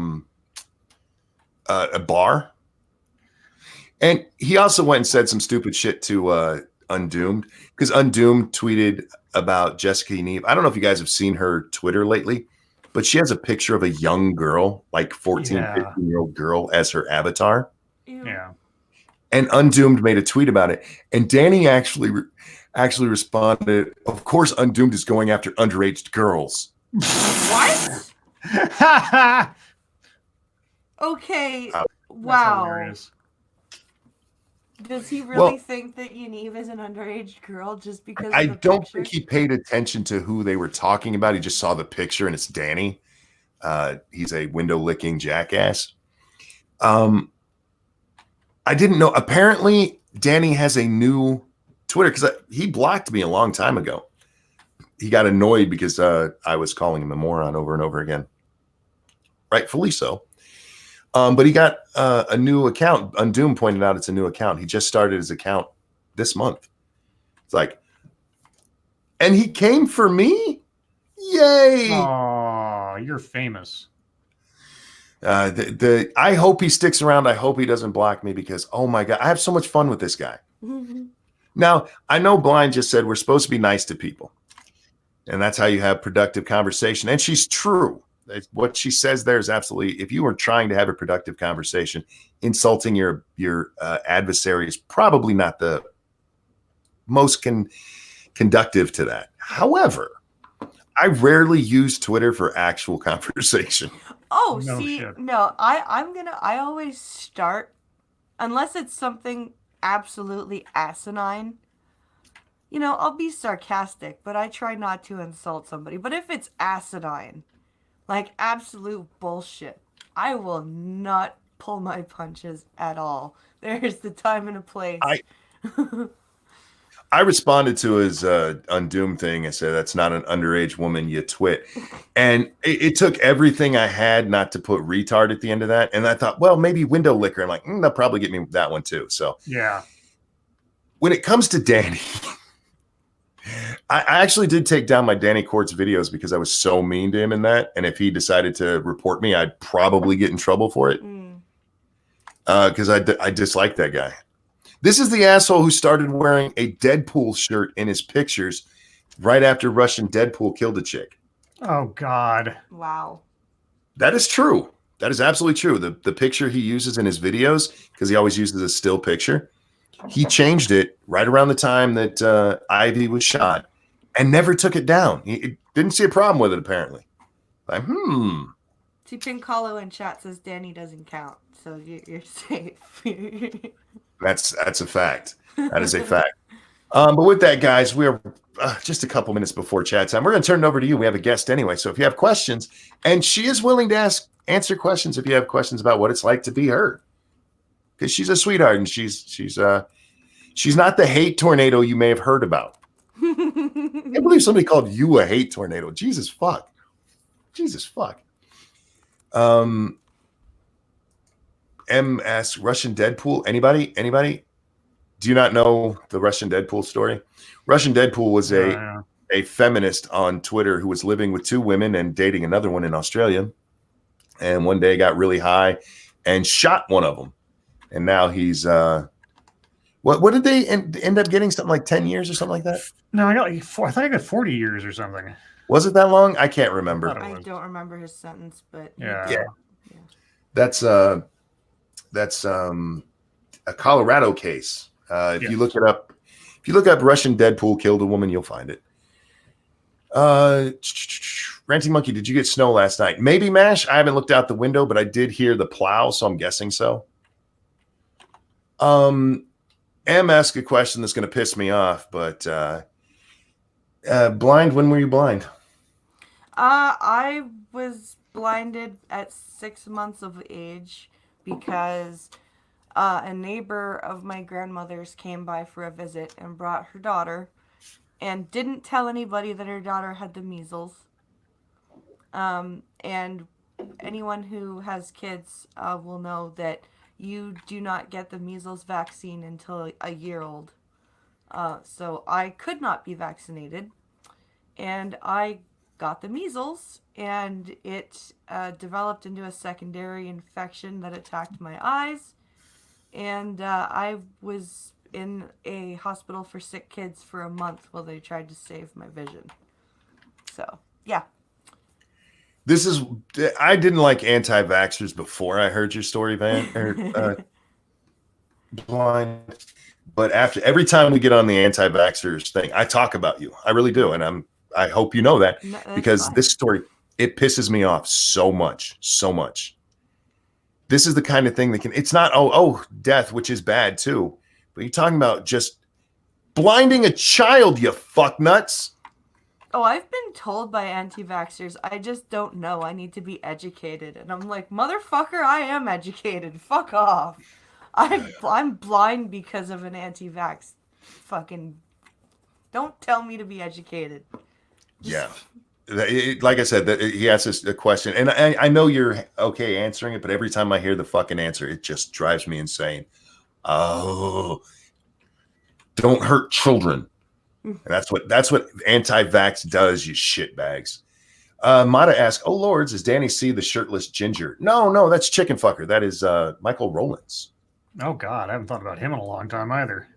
bar. And he also went and said some stupid shit to Undoomed, because Undoomed tweeted about Jessica Neve. I don't know if you guys have seen her Twitter lately, but she has a picture of a young girl, like 14, Yeah. 15-year-old girl as her avatar. Ew. Yeah. And Undoomed made a tweet about it. And Danny actually responded, of course, Undoomed is going after underage girls. What? Okay. That's Wow. Hilarious. Does he really Well, think that Yaniv is an underage girl just because I of the don't picture? think he paid attention to who they were talking about. He just saw the picture and it's Danny. He's a window licking jackass. I didn't know. Apparently, Danny has a new Twitter because he blocked me a long time ago. He got annoyed because I was calling him a moron over and over again. Rightfully so. But he got a new account. Undoom pointed out it's a new account. He just started his account this month. It's like, and he came for me? Yay! Oh, you're famous. I hope he sticks around. I hope he doesn't block me because, oh my God, I have so much fun with this guy. Now, I know Blind just said we're supposed to be nice to people. And that's how you have productive conversation. And she's true. What she says there is absolutely, if you are trying to have a productive conversation, insulting your adversary is probably not the most conductive to that. However, I rarely use Twitter for actual conversation. Oh, No see, shit. no, I always start, unless it's something absolutely asinine, you know, I'll be sarcastic, but I try not to insult somebody. But if it's asinine, like absolute bullshit, I will not pull my punches at all. There's the time and a place. I responded to his Undoom thing. I said, that's not an underage woman, you twit. And it took everything I had not to put retard at the end of that. And I thought, well, maybe window licker. I'm like, they'll probably get me that one too. So Yeah. when it comes to Danny, I actually did take down my Danny Quartz videos because I was so mean to him in that. And if he decided to report me, I'd probably get in trouble for it. Because I dislike that guy. This is the asshole who started wearing a Deadpool shirt in his pictures right after Russian Deadpool killed a chick. Oh, God. Wow. That is true. That is absolutely true. The picture he uses in his videos, because he always uses a still picture, he changed it right around the time that Ivy was shot and never took it down. He didn't see a problem with it, apparently. Like, See, Pinkalo in chat says Danny doesn't count, so you're safe. That's a fact. That is a fact. But with that, guys, we're just a couple minutes before chat time. We're going to turn it over to you. We have a guest anyway. So if you have questions, and she is willing to answer questions if you have questions about what it's like to be her. Because she's a sweetheart and she's not the hate tornado you may have heard about. I can't believe somebody called you a hate tornado. Jesus fuck. MS Russian Deadpool. Anybody? Do you not know the Russian Deadpool story? Russian Deadpool was a feminist on Twitter who was living with two women and dating another one in Australia. And one day got really high and shot one of them. And now he's what did they end up getting? Something like 10 years or something like that? No, I got like I thought I got 40 years or something. Was it that long? I can't remember. I don't remember his sentence, but yeah. That's a Colorado case. If you look it up, if you look up Russian Deadpool killed a woman, you'll find it. Ranting Monkey, did you get snow last night? Maybe, Mash. I haven't looked out the window, but I did hear the plow, so I'm guessing so. M asked a question that's going to piss me off, but blind. When were you blind? I was blinded at 6 months of age because a neighbor of my grandmother's came by for a visit and brought her daughter and didn't tell anybody that her daughter had the measles. And anyone who has kids will know that you do not get the measles vaccine until a year old. So I could not be vaccinated, and I got the measles, and it developed into a secondary infection that attacked my eyes, and I was in a hospital for sick kids for a month while they tried to save my vision. So, yeah. I didn't like anti-vaxxers before I heard your story, Blind. But every time we get on the anti-vaxxers thing, I talk about you. I really do. And I hope you know that, No, that's because fine. this story, it pisses me off so much. This is the kind of thing that it's not, death, which is bad too. But you're talking about just blinding a child, you fuck nuts. Oh, I've been told by anti-vaxxers, I just don't know. I need to be educated. And I'm like, motherfucker, I am educated. Fuck off. I'm blind because of an anti-vax. Fucking don't tell me to be educated. Yeah. Like I said, he asked us a question, and I know you're okay answering it, but every time I hear the fucking answer, it just drives me insane. Oh, don't hurt children. And that's what anti-vax does, you shitbags. Mata asked, "Oh lords, is Danny C the shirtless ginger?" No, that's chicken fucker. That is Michael Rowlands. Oh God, I haven't thought about him in a long time either.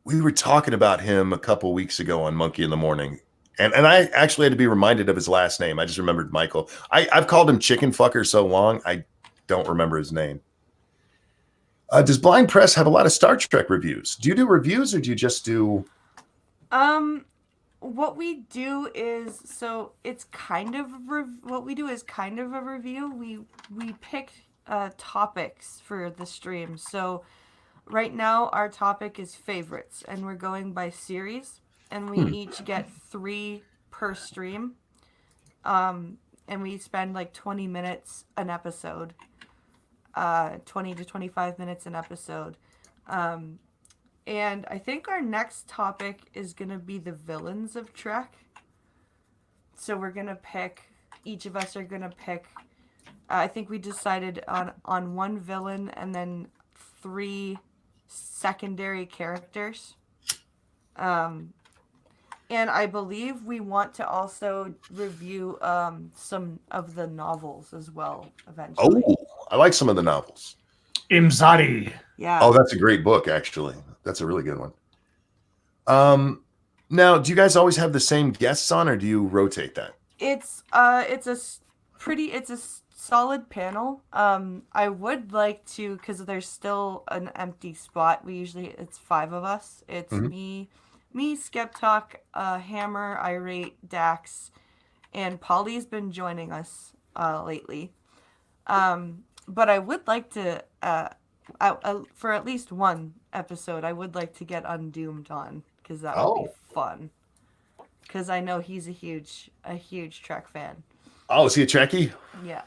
We were talking about him a couple weeks ago on Monkey in the Morning, and I actually had to be reminded of his last name. I just remembered Michael. I've called him chicken fucker so long, I don't remember his name. Does Blind Press have a lot of Star Trek reviews? Do you do reviews, or do you just do? What we do is, so it's kind of what we do is kind of a review. We pick topics for the stream. So right now our topic is favorites, and we're going by series, and we each get 3 per stream. And we spend like 20 minutes an episode. 20 to 25 minutes an episode. And I think our next topic is going to be the villains of Trek. So we're going to pick, each of us are going to pick, I think we decided on 1 villain and then 3 secondary characters. And I believe we want to also review some of the novels as well eventually. Oh, I like some of the novels. Imzadi. Yeah. Oh, that's a great book, actually. That's a really good one. Now, do you guys always have the same guests on, or do you rotate that? It's a solid panel. I would like to, because there's still an empty spot. It's 5 of us. It's me, Skeptalk, Hammer, Irate, Dax, and Polly's been joining us lately. But I would like to, for at least 1 episode, I would like to get Undoomed on, because that would be fun. Because I know he's a huge Trek fan. Oh, is he a Trekkie? Yeah.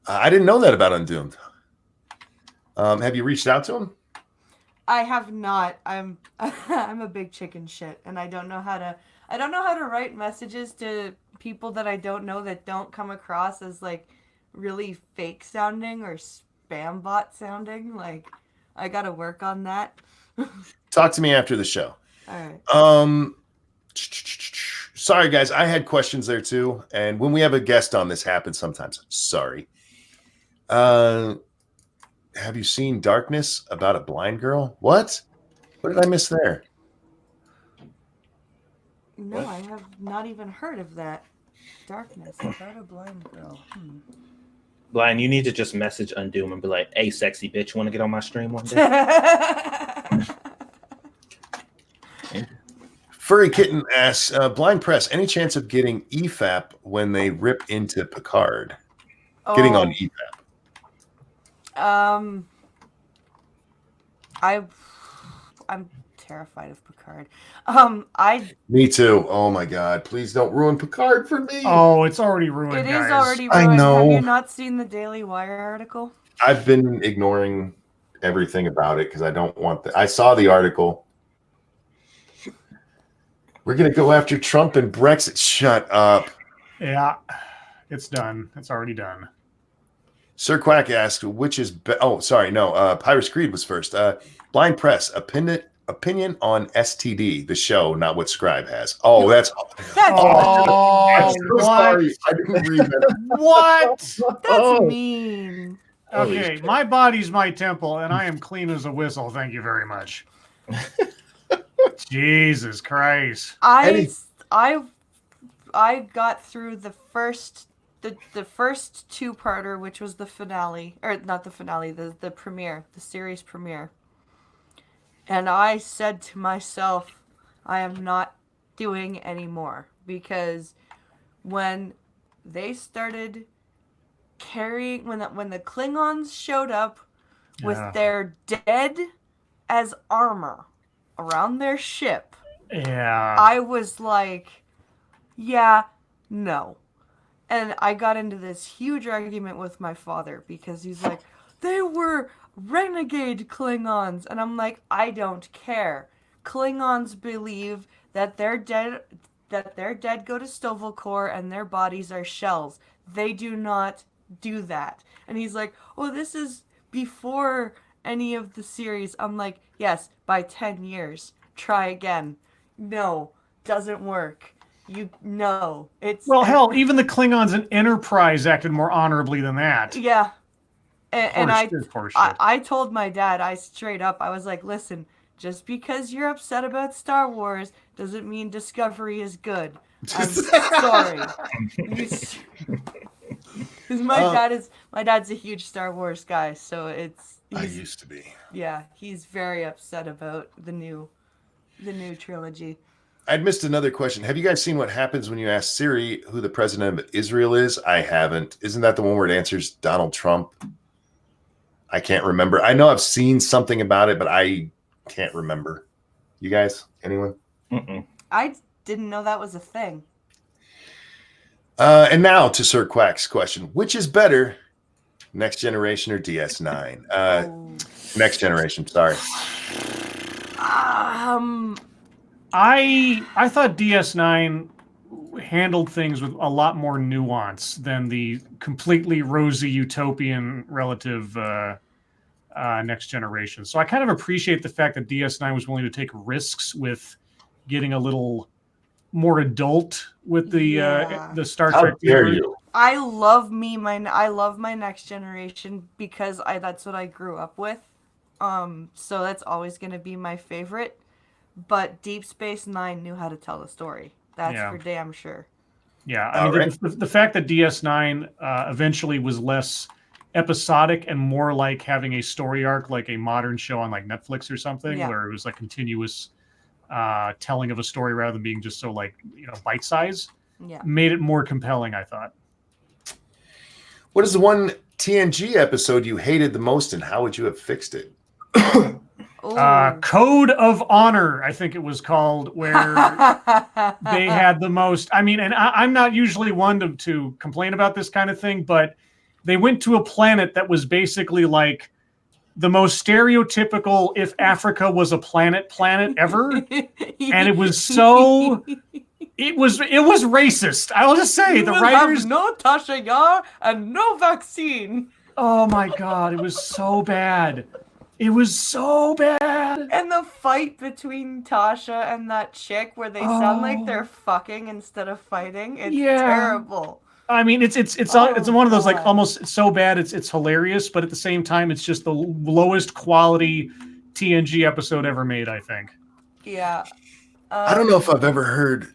I didn't know that about Undoomed. Have you reached out to him? I have not. I'm a big chicken shit, and I don't know how to write messages to people that I don't know, that don't come across as like really fake sounding or spam bot sounding. Like, I gotta work on that. Talk to me after the show. All right. Sorry guys, I had questions there too, and when we have a guest on, this happens sometimes. Sorry. Have you seen Darkness, about a blind girl? What did I miss there? No, what? I have not even heard of that. Darkness, about a blind girl. Blind, you need to just message Undoom and be like, "Hey, sexy bitch, want to get on my stream one day?" Furry Kitten asks, Blind Press, any chance of getting EFAP when they rip into Picard? Getting on EFAP. I'm terrified of Picard. Me too. Oh my God! Please don't ruin Picard for me. Oh, it's already ruined. It guys. is already ruined. I know. Have you not seen the Daily Wire article? I've been ignoring everything about it because I don't want I saw the article. We're gonna go after Trump and Brexit. Shut up. Yeah, it's done. It's already done. Sir Quack asked, which is Pyrus Creed was first. Blind Press, opinion on STD, the show, not what Scribe has. Oh, that's I'm so sorry. I didn't read that. What? That's mean. Okay, my body's my temple, and I am clean as a whistle. Thank you very much. Jesus Christ! I got through the first two-parter, which was the finale, or not the finale, the premiere, the series premiere. And I said to myself, I am not doing anymore, because when they started carrying, when the Klingons showed up with their dead as armor around their ship, I was like, yeah, no. And I got into this huge argument with my father because he's like, they were renegade Klingons. And I'm like, I don't care. Klingons believe that their dead go to Stovelcore and their bodies are shells. They do not do that. And he's like, oh, this is before any of the series. I'm like, yes, by 10 years. Try again. No, doesn't work. Hell, even the Klingons in Enterprise acted more honorably than that. Yeah. And I told my dad, I straight up, I was like, listen, just because you're upset about Star Wars doesn't mean Discovery is good. I'm sorry. Because my dad's a huge Star Wars guy, so I used to be. Yeah, he's very upset about the new trilogy. I'd missed another question. Have you guys seen what happens when you ask Siri who the president of Israel is? I haven't. Isn't that the one where it answers Donald Trump? I can't remember. I know I've seen something about it, but I can't remember. You guys? Anyone? Mm-mm. I didn't know that was a thing. And now to Sir Quack's question. Which is better, Next Generation or DS9? Next Generation, sorry. I thought DS9 handled things with a lot more nuance than the completely rosy utopian relative Next Generation. So I kind of appreciate the fact that DS9 was willing to take risks with getting a little more adult with the Star Trek. How dare you? I love my Next Generation because that's what I grew up with. So that's always going to be my favorite. But Deep Space Nine knew how to tell the story. That's for damn sure. Yeah, I mean, the fact that DS9 eventually was less episodic and more like having a story arc, like a modern show on like Netflix or something, where it was like continuous telling of a story rather than being just so like bite size, made it more compelling, I thought. What is the one TNG episode you hated the most, and how would you have fixed it? Code of Honor, I think it was called, where they had the most. I mean, and I'm not usually one to complain about this kind of thing, but they went to a planet that was basically like the most stereotypical if Africa was a planet ever, and it was so. It was racist. I'll just say the writers have no Tasha Yar and no vaccine. Oh my God! It was so bad. It was so bad. And the fight between Tasha and that chick where they sound like they're fucking instead of fighting. It's terrible. I mean, it's one of those like almost so bad it's hilarious, but at the same time it's just the lowest quality TNG episode ever made, I think. Yeah. I don't know if I've ever heard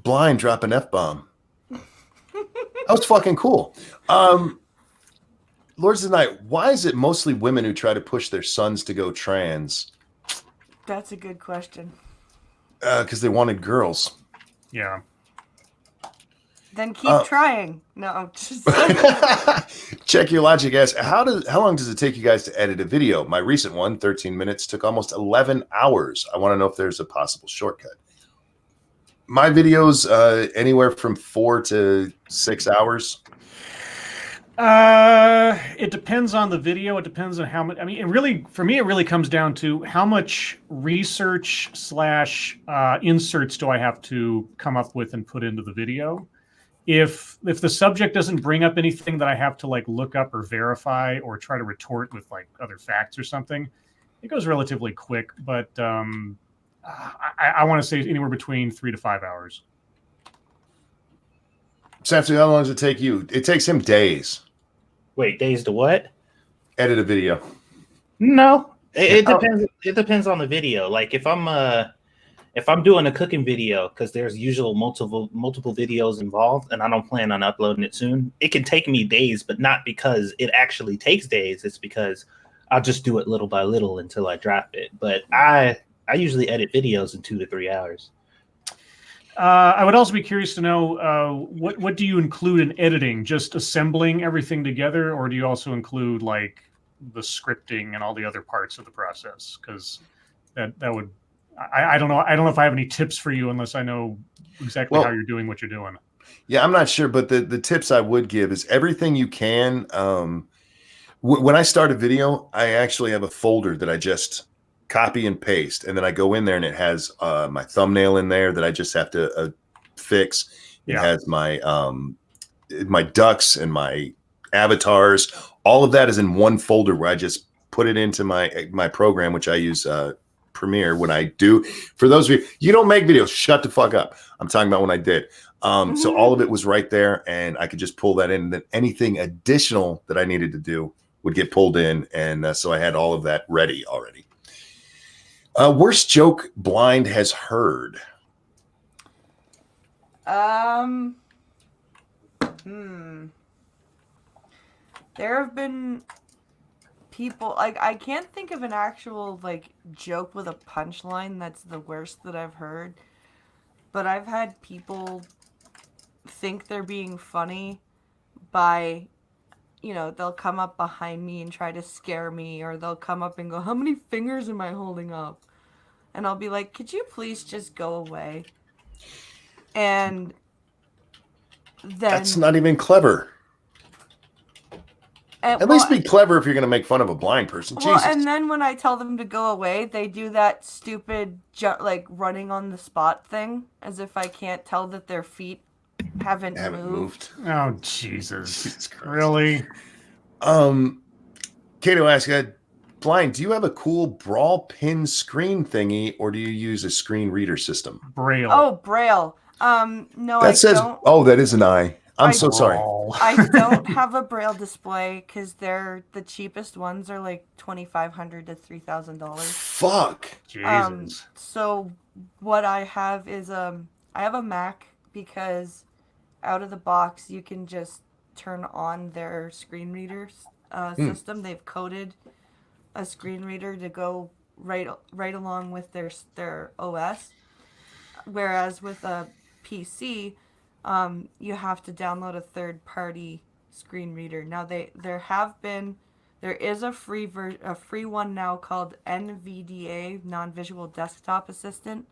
Blind drop an F-bomb. That was fucking cool. Lords of the Night, why is it mostly women who try to push their sons to go trans? That's a good question. Because they wanted girls. Yeah. Then keep trying. No, just Check Your Logic asks, how long does it take you guys to edit a video? My recent one, 13 minutes, took almost 11 hours. I want to know if there's a possible shortcut. My videos, anywhere from 4 to 6 hours. It depends on the video. It depends on how much. I mean, for me, it really comes down to how much research / inserts do I have to come up with and put into the video. if the subject doesn't bring up anything that I have to like look up or verify or try to retort with like other facts or something, it goes relatively quick. But I want to say anywhere between 3 to 5 hours. Satsu, how long does it take you? It takes him days. Wait, days to what? Edit a video. No, it depends. It depends on the video. Like if I'm doing a cooking video, because there's usually multiple videos involved, and I don't plan on uploading it soon, it can take me days, but not because it actually takes days. It's because I'll just do it little by little until I drop it. But I usually edit videos in 2 to 3 hours. I would also be curious to know what do you include in editing? Just assembling everything together, or do you also include like the scripting and all the other parts of the process? Because that would I don't know. I don't know if I have any tips for you unless I know exactly how you're doing what you're doing. Yeah, I'm not sure, but the tips I would give is everything you can. When I start a video, I actually have a folder that I just copy and paste, and then I go in there and it has my thumbnail in there that I just have to fix. It has my my ducks and my avatars. All of that is in one folder where I just put it into my program, which I use Premiere. When I do, for those of you don't make videos, shut the fuck up. I'm talking about when I did. So all of it was right there, and I could just pull that in. And then anything additional that I needed to do would get pulled in, and so I had all of that ready already. Worst joke Blind has heard. There have been people, like, I can't think of an actual like joke with a punchline that's the worst that I've heard, but I've had people think they're being funny by, you know, they'll come up behind me and try to scare me, or they'll come up and go, "How many fingers am I holding up?" And I'll be like, "Could you please just go away?" And then That's not even clever. At least be clever if you're going to make fun of a blind person. Well, Jesus. and then when I tell them to go away, they do that stupid, like, running on the spot thing, as if I can't tell that their feet haven't moved. Oh, Jesus. Really? Kato asked, Blind, do you have a cool brawl pin screen thingy, or do you use a screen reader system? Braille. Oh, Braille. No, that I says, don't. Oh, that is an I. I'm so sorry. I don't have a Braille display because the cheapest ones are like $2,500 to $3,000. Fuck. Jesus. So what I have is I have a Mac, because out of the box you can just turn on their screen reader system. They've coded a screen reader to go right along with their OS. Whereas with a PC, you have to download a third-party screen reader. Now there is a free one now called NVDA, Non-Visual Desktop Assistant,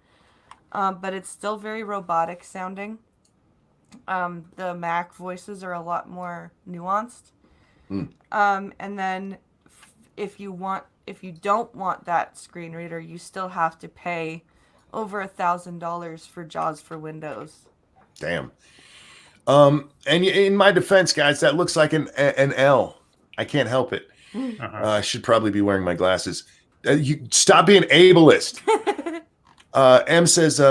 but it's still very robotic sounding. The Mac voices are a lot more nuanced. And then if you don't want that screen reader, you still have to pay over $1,000 for JAWS for Windows. Damn. And in my defense, guys, that looks like an L. I can't help it. I should probably be wearing my glasses. You stop being ableist. M says,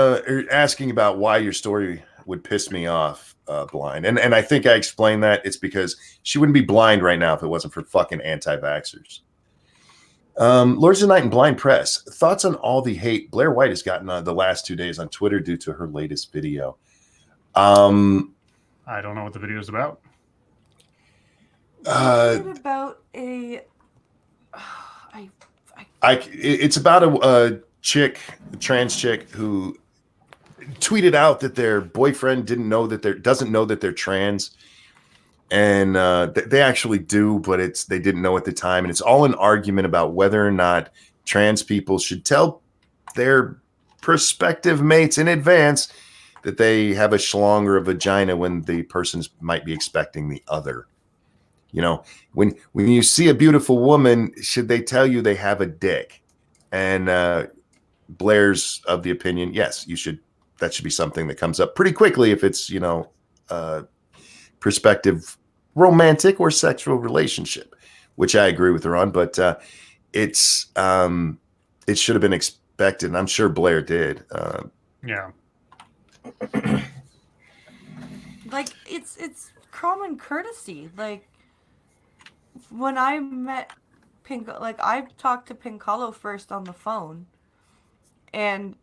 asking about why your story would piss me off, Blind. And I think I explained that. It's because she wouldn't be blind right now if it wasn't for fucking anti-vaxxers. Lords of the Night and Blind Press. Thoughts on all the hate Blair White has gotten the last 2 days on Twitter due to her latest video? I don't know what the video is about. It's about it's about a trans chick who tweeted out that their boyfriend doesn't know that they're trans, and they actually do, but they didn't know at the time, and it's all an argument about whether or not trans people should tell their prospective mates in advance that they have a schlong or a vagina when the person might be expecting the other. You know, when you see a beautiful woman, should they tell you they have a dick? And Blair's of the opinion, yes, you should. That should be something that comes up pretty quickly if it's, prospective romantic or sexual relationship, which I agree with her on. But it should have been expected, and I'm sure Blair did. Yeah. Like it's common courtesy. Like when I met like I talked to Pincolo first on the phone, and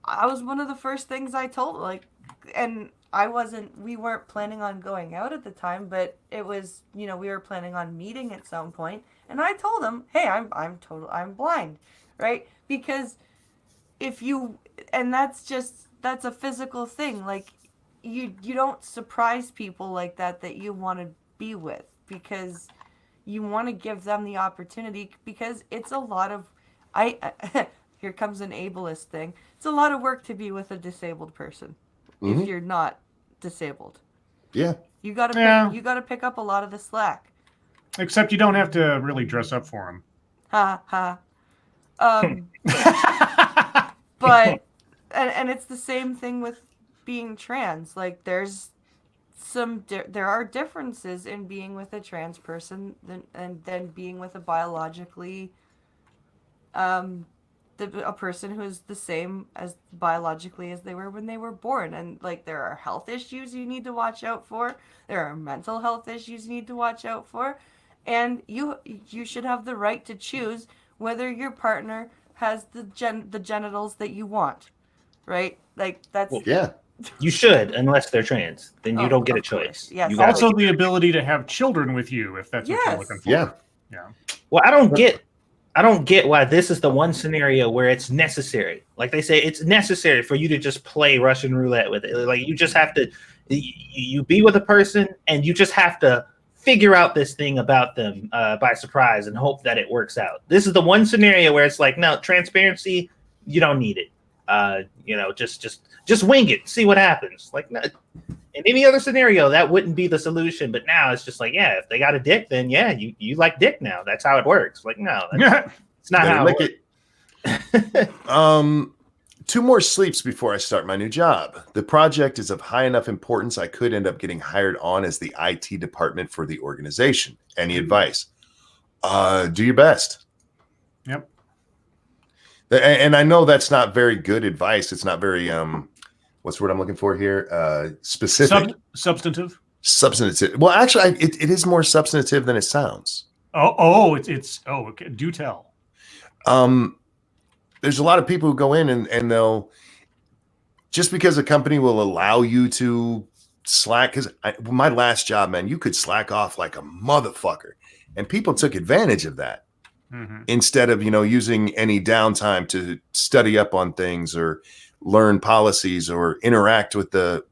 I was one of the first things I told, like, and we weren't planning on going out at the time, but it was, we were planning on meeting at some point, and I told him, hey, I'm blind, right? Because and that's a physical thing, like, you don't surprise people like that you want to be with, because you want to give them the opportunity, because it's a lot of, here comes an ableist thing. It's a lot of work to be with a disabled person if you're not disabled. Yeah. You gotta pick up a lot of the slack. Except you don't have to really dress up for them. Ha ha. But and it's the same thing with being trans. Like there are differences in being with a trans person than being with a biologically a person who is the same as biologically as they were when they were born. And like there are health issues you need to watch out for, there are mental health issues you need to watch out for, and you should have the right to choose whether your partner has the genitals that you want, right? Like that's Yeah. You should, unless they're trans. Then you don't get a choice. Yes. You Also, the ability to have children with you, if that's what you're Yes. looking for. Yeah. Yeah. Well, I don't get why this is the one scenario where it's necessary. Like they say, it's necessary for you to just play Russian roulette with it. Like you just have to, you be with a person and you just have to figure out this thing about them by surprise and hope that it works out. This is the one scenario where it's like, no, transparency, you don't need it. Just wing it, see what happens. Like in any other scenario, that wouldn't be the solution. But now it's just like, yeah, if they got a dick, then yeah, you like dick now. That's how it works. Like, no, it's not how it works. 2 more sleeps before I start my new job. The project is of high enough importance I could end up getting hired on as the IT department for the organization. Any advice? Do your best. Yep. And I know that's not very good advice. It's not very what's the word I'm looking for here? Specific. Substantive. Substantive. Well, actually, it is more substantive than it sounds. It's okay. Do tell. There's a lot of people who go in and they'll, just because a company will allow you to slack, because my last job, man, you could slack off like a motherfucker, and people took advantage of that. Mm-hmm. Instead of using any downtime to study up on things or learn policies or interact with the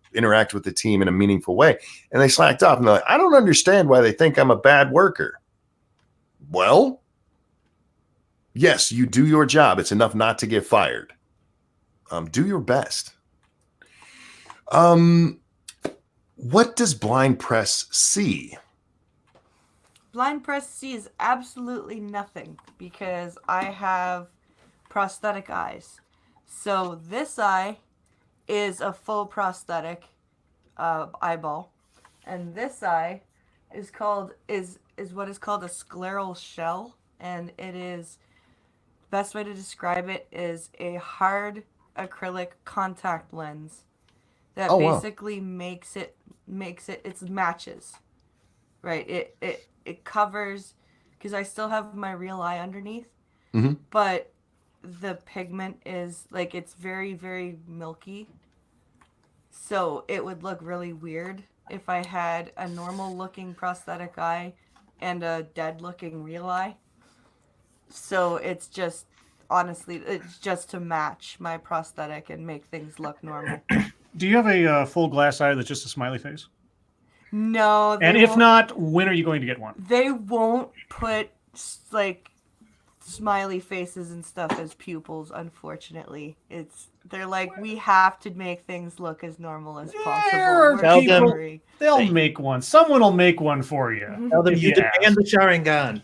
team in a meaningful way, and they slacked off, and they're like, I don't understand why they think I'm a bad worker. Well, yes, you do your job. It's enough not to get fired. Do your best. What does blind press see? Blind press sees absolutely nothing because I have prosthetic eyes. So this eye is a full prosthetic eyeball, and this eye is what is called a scleral shell, and it is, best way to describe it is a hard acrylic contact lens that basically makes it matches, right? It covers, because I still have my real eye underneath, mm-hmm. but the pigment is like, it's very, very milky. So it would look really weird if I had a normal looking prosthetic eye and a dead looking real eye. So it's just, honestly, it's just to match my prosthetic and make things look normal. Do you have a full glass eye that's just a smiley face? No. And if not, when are you going to get one? They won't put like smiley faces and stuff as pupils, unfortunately. They're like, we have to make things look as normal as possible. They'll make one. Someone will make one for you. Tell them you demand the Sharingan.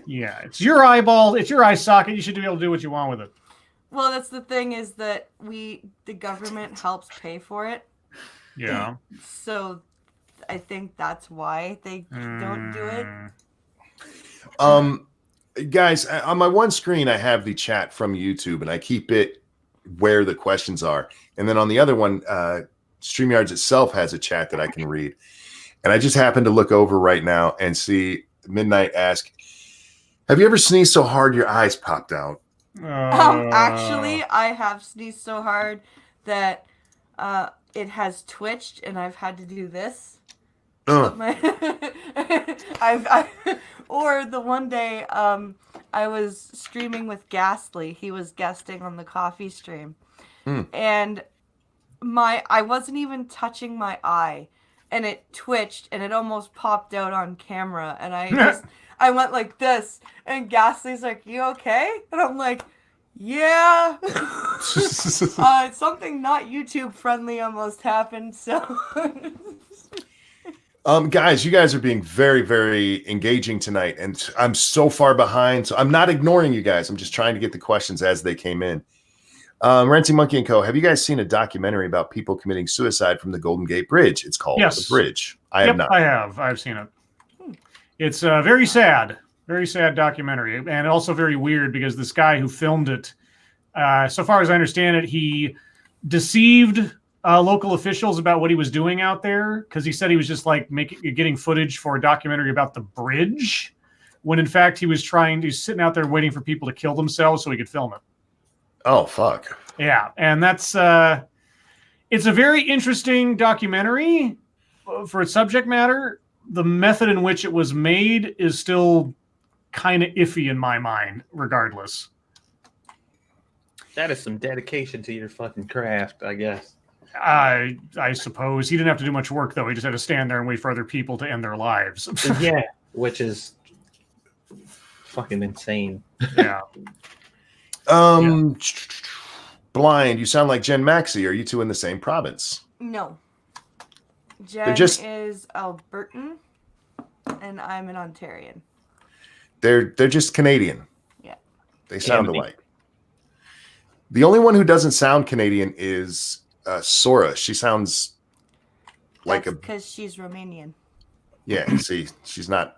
Yeah, it's your eyeball, it's your eye socket. You should be able to do what you want with it. Well, that's the thing, is that the government helps pay for it. Yeah. So I think that's why they don't do it. Guys, on my one screen, I have the chat from YouTube, and I keep it where the questions are. And then on the other one, StreamYards itself has a chat that I can read. And I just happened to look over right now and see Midnight ask, have you ever sneezed so hard your eyes popped out? Actually, I have sneezed so hard that it has twitched, and I've had to do this. Or the one day I was streaming with Ghastly. He was guesting on the coffee stream, and I wasn't even touching my eye, and it twitched, and it almost popped out on camera, and I went like this, and Ghastly's like, "You okay?" And I'm like, "Yeah." Something not YouTube friendly almost happened, so. Guys, you guys are being very, very engaging tonight, and I'm so far behind. So I'm not ignoring you guys. I'm just trying to get the questions as they came in. Ranting Monkey and Co. Have you guys seen a documentary about people committing suicide from the Golden Gate Bridge? It's called The Bridge. I have not. I have. I've seen it. It's a very sad documentary, and also very weird because this guy who filmed it, so far as I understand it, he deceived local officials about what he was doing out there, because he said he was just like getting footage for a documentary about the bridge, when in fact he was sitting out there waiting for people to kill themselves so he could film it. Oh, fuck. Yeah, and that's it's a very interesting documentary for its subject matter. The method in which it was made is still kind of iffy in my mind, regardless. That is some dedication to your fucking craft, I guess. I suppose he didn't have to do much work, though. He just had to stand there and wait for other people to end their lives. Yeah, which is fucking insane. Yeah. Blind, you sound like Jen Maxey. Are you two in the same province? No. Jen is Albertan, and I'm an Ontarian. They're just Canadian. Yeah. They sound alike. The only one who doesn't sound Canadian is Sora. She sounds like because she's Romanian. Yeah, see, she's not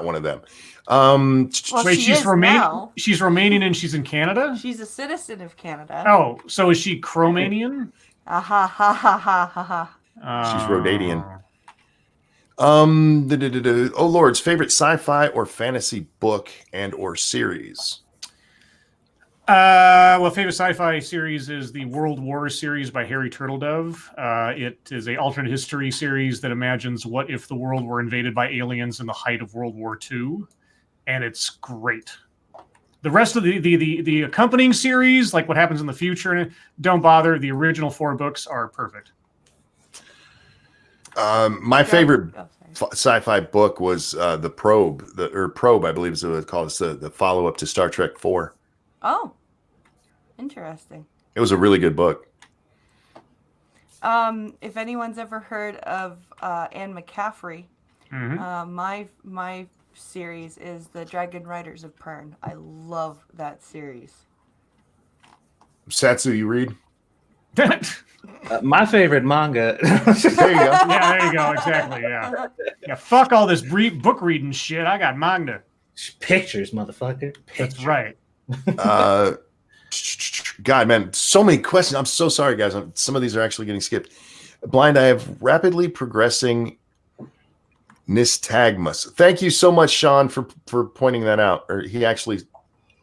one of them. Wait, she's Romanian. She's Romanian and she's in Canada? She's a citizen of Canada. Oh, so is she Chromanian? Ha ha ha ha ha ha. She's Rhodanian. Oh Lord's favorite sci-fi or fantasy book and or series? Well, favorite sci-fi series is the World War series by Harry Turtledove. It is a alternate history series that imagines what if the world were invaded by aliens in the height of World War II, and it's great. The rest of the accompanying series, like what happens in the future, don't bother. The original 4 books are perfect. My favorite sci-fi book was the Probe, Probe, I believe is what it's called. It's the follow-up to Star Trek 4. Oh, interesting. It was a really good book. If anyone's ever heard of Anne McCaffrey, my series is the Dragon Riders of Pern. I love that series. Satsu, you read? My favorite manga. There you go. Yeah, there you go. Exactly. Yeah. Yeah. Fuck all this book reading shit. I got manga. Pictures, motherfucker. Pictures. That's right. God, man, so many questions. I'm so sorry, guys. Some of these are actually getting skipped. Blind, I have rapidly progressing nystagmus. Thank you so much, Sean, for pointing that out. Or he actually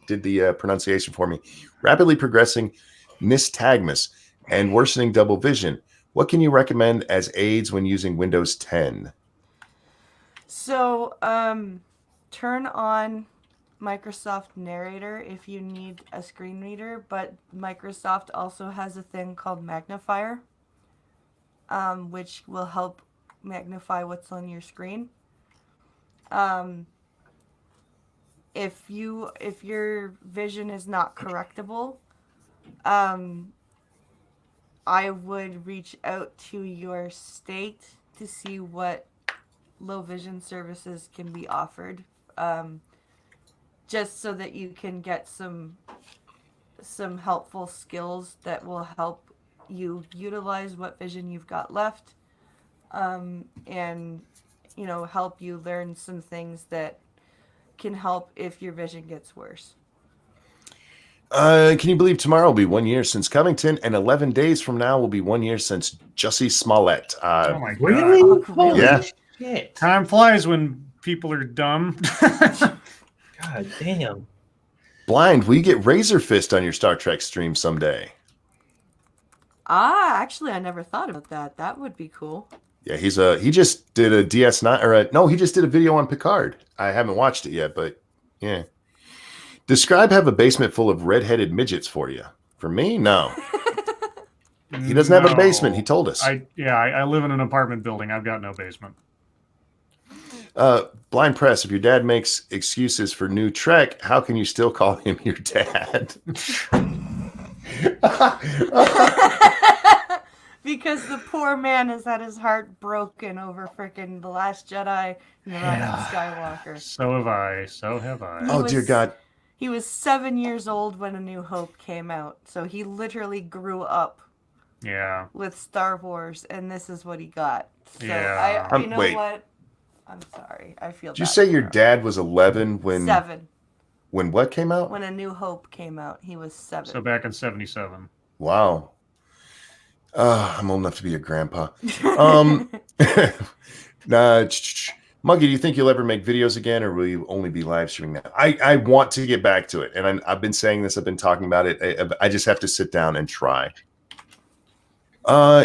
did the pronunciation for me. Rapidly progressing nystagmus and worsening double vision. What can you recommend as aids when using Windows 10? So, turn on Microsoft Narrator if you need a screen reader, but Microsoft also has a thing called Magnifier, which will help magnify what's on your screen. If your vision is not correctable, I would reach out to your state to see what low vision services can be offered, just so that you can get some helpful skills that will help you utilize what vision you've got left. and help you learn some things that can help if your vision gets worse. Can you believe tomorrow will be 1 year since Covington, and 11 days from now will be 1 year since Jussie Smollett? Oh my god! Really? Oh, Holy yeah. shit! Time flies when people are dumb. God damn. Blind, will you get Razor Fist on your Star Trek stream someday? Actually, I never thought about that. That would be cool. Yeah, he just did a DS9 or he just did a video on Picard. I haven't watched it yet, but yeah. Does Scribe have a basement full of redheaded midgets for you? For me, no. He doesn't have a basement. He told us. I live in an apartment building. I've got no basement. Blind Press, if your dad makes excuses for new Trek, how can you still call him your dad? Because the poor man has had his heart broken over frickin' The Last Jedi and The Rise of Skywalker. So have I. Oh, dear God. He was 7 years old when A New Hope came out, so he literally grew up with Star Wars, and this is what he got. So wait. what? I'm sorry. I feel. Did you say your dad was 11 when 7? When what came out? When A New Hope came out, he was 7. So back in 77. Wow. I'm old enough to be a grandpa. Muggy, do you think you'll ever make videos again, or will you only be live streaming now? I want to get back to it, and I've been saying this. I've been talking about it. I just have to sit down and try.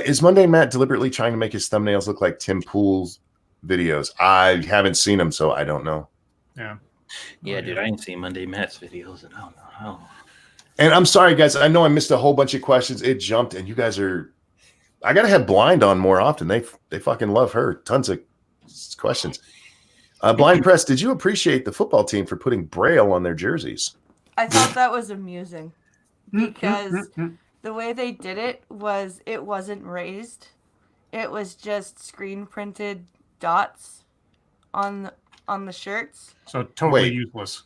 Is Monday Matt deliberately trying to make his thumbnails look like Tim Pool's videos? I haven't seen them, so I don't know. Yeah, dude, I ain't seen Monday Matt's videos, and I don't know how. And I'm sorry, guys. I know I missed a whole bunch of questions. It jumped, and you guys are. I gotta have Blind on more often. They fucking love her. Tons of questions. Blind Press, did you appreciate the football team for putting Braille on their jerseys? I thought that was amusing because the way they did it wasn't raised. It was just screen printed dots on the shirts. So totally useless.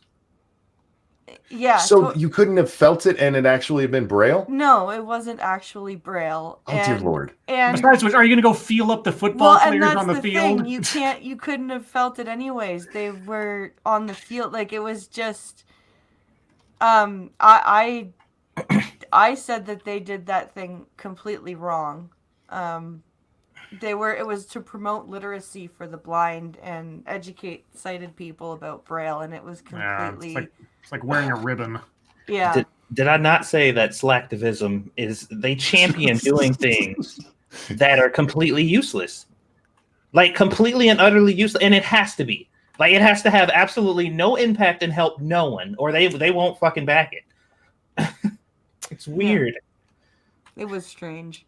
Yeah. So you couldn't have felt it and it actually had been Braille? No, it wasn't actually Braille. Oh, dear Lord. And besides which, are you going to go feel up the football players on the field? Thing. You couldn't have felt it anyways. They were on the field. Like, it was just, I said that they did that thing completely wrong. It was to promote literacy for the blind and educate sighted people about Braille, and it was completely... It's like wearing a ribbon. Yeah. Did I not say that slacktivism is they champion doing things that are completely useless? Like completely and utterly useless, and it has to be. Like it has to have absolutely no impact and help no one, or they won't fucking back it. It's weird. It was strange.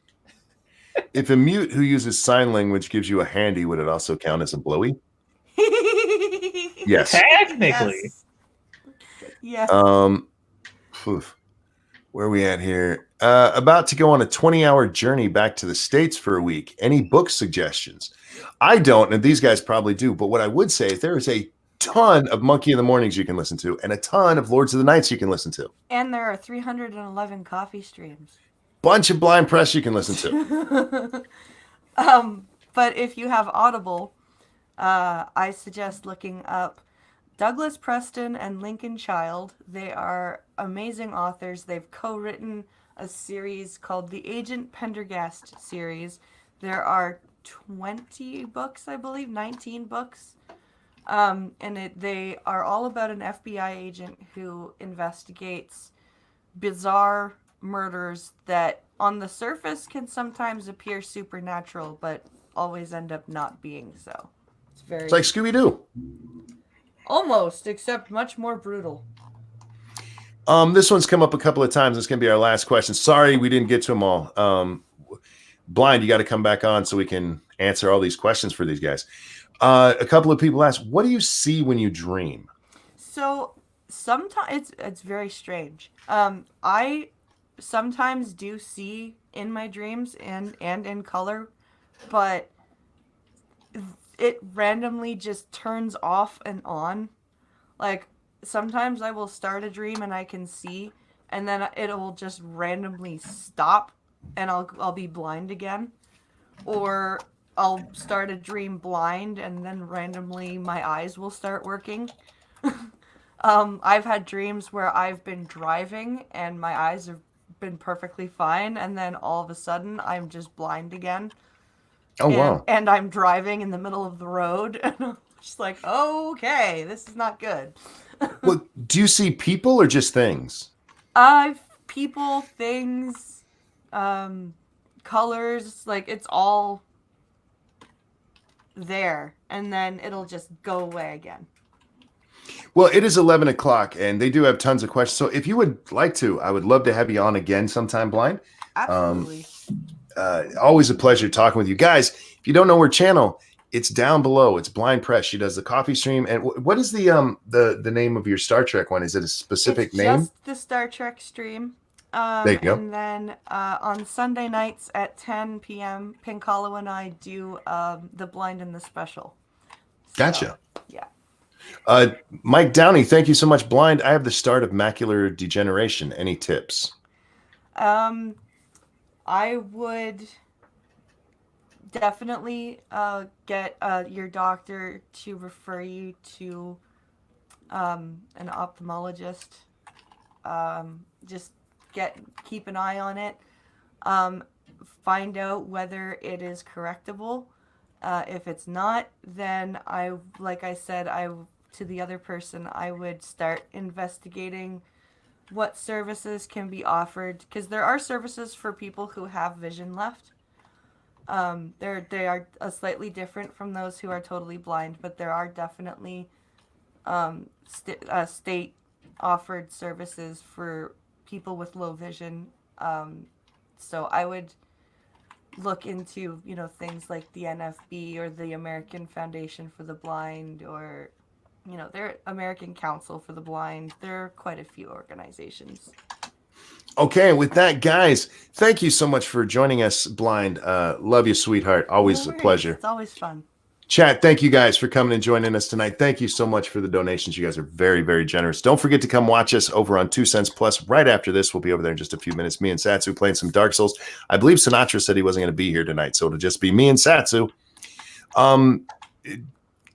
If a mute who uses sign language gives you a handy, would it also count as a blowy? Yes. Technically. Yes. Where are we at here? About to go on a 20-hour journey back to the States for a week. Any book suggestions? I don't, and these guys probably do. But what I would say is there is a ton of Monkey in the Mornings you can listen to, and a ton of Lords of the Nights you can listen to. And there are 311 coffee streams. Bunch of Blind Press you can listen to. But if you have Audible, I suggest looking up Douglas Preston and Lincoln Child. They are amazing authors. They've co-written a series called the Agent Pendergast series. There are 20 books, I believe, 19 books. They are all about an FBI agent who investigates bizarre murders that on the surface can sometimes appear supernatural, but always end up not being so. It's like Scooby-Doo. Almost, except much more brutal. This one's come up a couple of times. It's going to be our last question. Sorry we didn't get to them all. Blind, you got to come back on so we can answer all these questions for these guys. A couple of people asked, what do you see when you dream? So sometimes it's very strange. I sometimes do see in my dreams and in color, but it randomly just turns off and on. Like sometimes I will start a dream and I can see, and then it will just randomly stop and I'll be blind again. Or I'll start a dream blind, and then randomly my eyes will start working. I've had dreams where I've been driving and my eyes have been perfectly fine, and then all of a sudden I'm just blind again. Oh, wow. And I'm driving in the middle of the road, and I'm just like, okay, this is not good. Well, do you see people or just things? People, things, colors, like it's all there, and then it'll just go away again. Well, it is 11 o'clock, and they do have tons of questions. So if you would like to, I would love to have you on again sometime, Blind. Absolutely. Always a pleasure talking with you guys. If you don't know her channel, it's down below. It's Blind Press. She does the coffee stream. And what is the name of your Star Trek one? Is it a specific name? Just the Star Trek stream. There you go. And then on Sunday nights at 10 p.m., Pinkalo and I do the Blind and the Special. So, Gotcha. Yeah. Mike Downey, thank you so much. Blind, I have the start of macular degeneration. Any tips? I would definitely get your doctor to refer you to an ophthalmologist. Just keep an eye on it. Find out whether it is correctable. If it's not, then like I said, to the other person, I would start investigating what services can be offered, because there are services for people who have vision left. They are slightly different from those who are totally blind, but there are definitely state offered services for people with low vision. So I would look into, things like the NFB or the American Foundation for the Blind, or, their American Council for the Blind. There are quite a few organizations. Okay, with that, guys, thank you so much for joining us, Blind. Love you, sweetheart. Always No a worries. pleasure. It's always fun. Chat, thank you guys for coming and joining us tonight. Thank you so much for the donations. You guys are very, very generous. Don't forget to come watch us over on 2 Cents Plus. Right after this, we'll be over there in just a few minutes. Me and Satsu playing some Dark Souls. I believe Sinatra said he wasn't going to be here tonight, so it'll just be me and Satsu.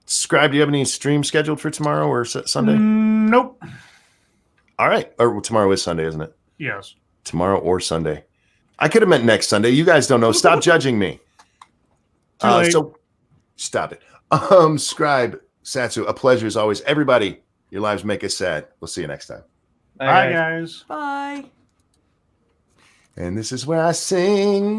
Scribe, do you have any stream scheduled for tomorrow or Sunday? Nope. All right. Or tomorrow is Sunday, isn't it? Yes. Tomorrow or Sunday. I could have meant next Sunday. You guys don't know. Stop judging me. Too late. So stop it. Scribe, Satsu, a pleasure as always. Everybody, your lives make us sad. We'll see you next time. Bye, guys. Bye. And this is where I sing.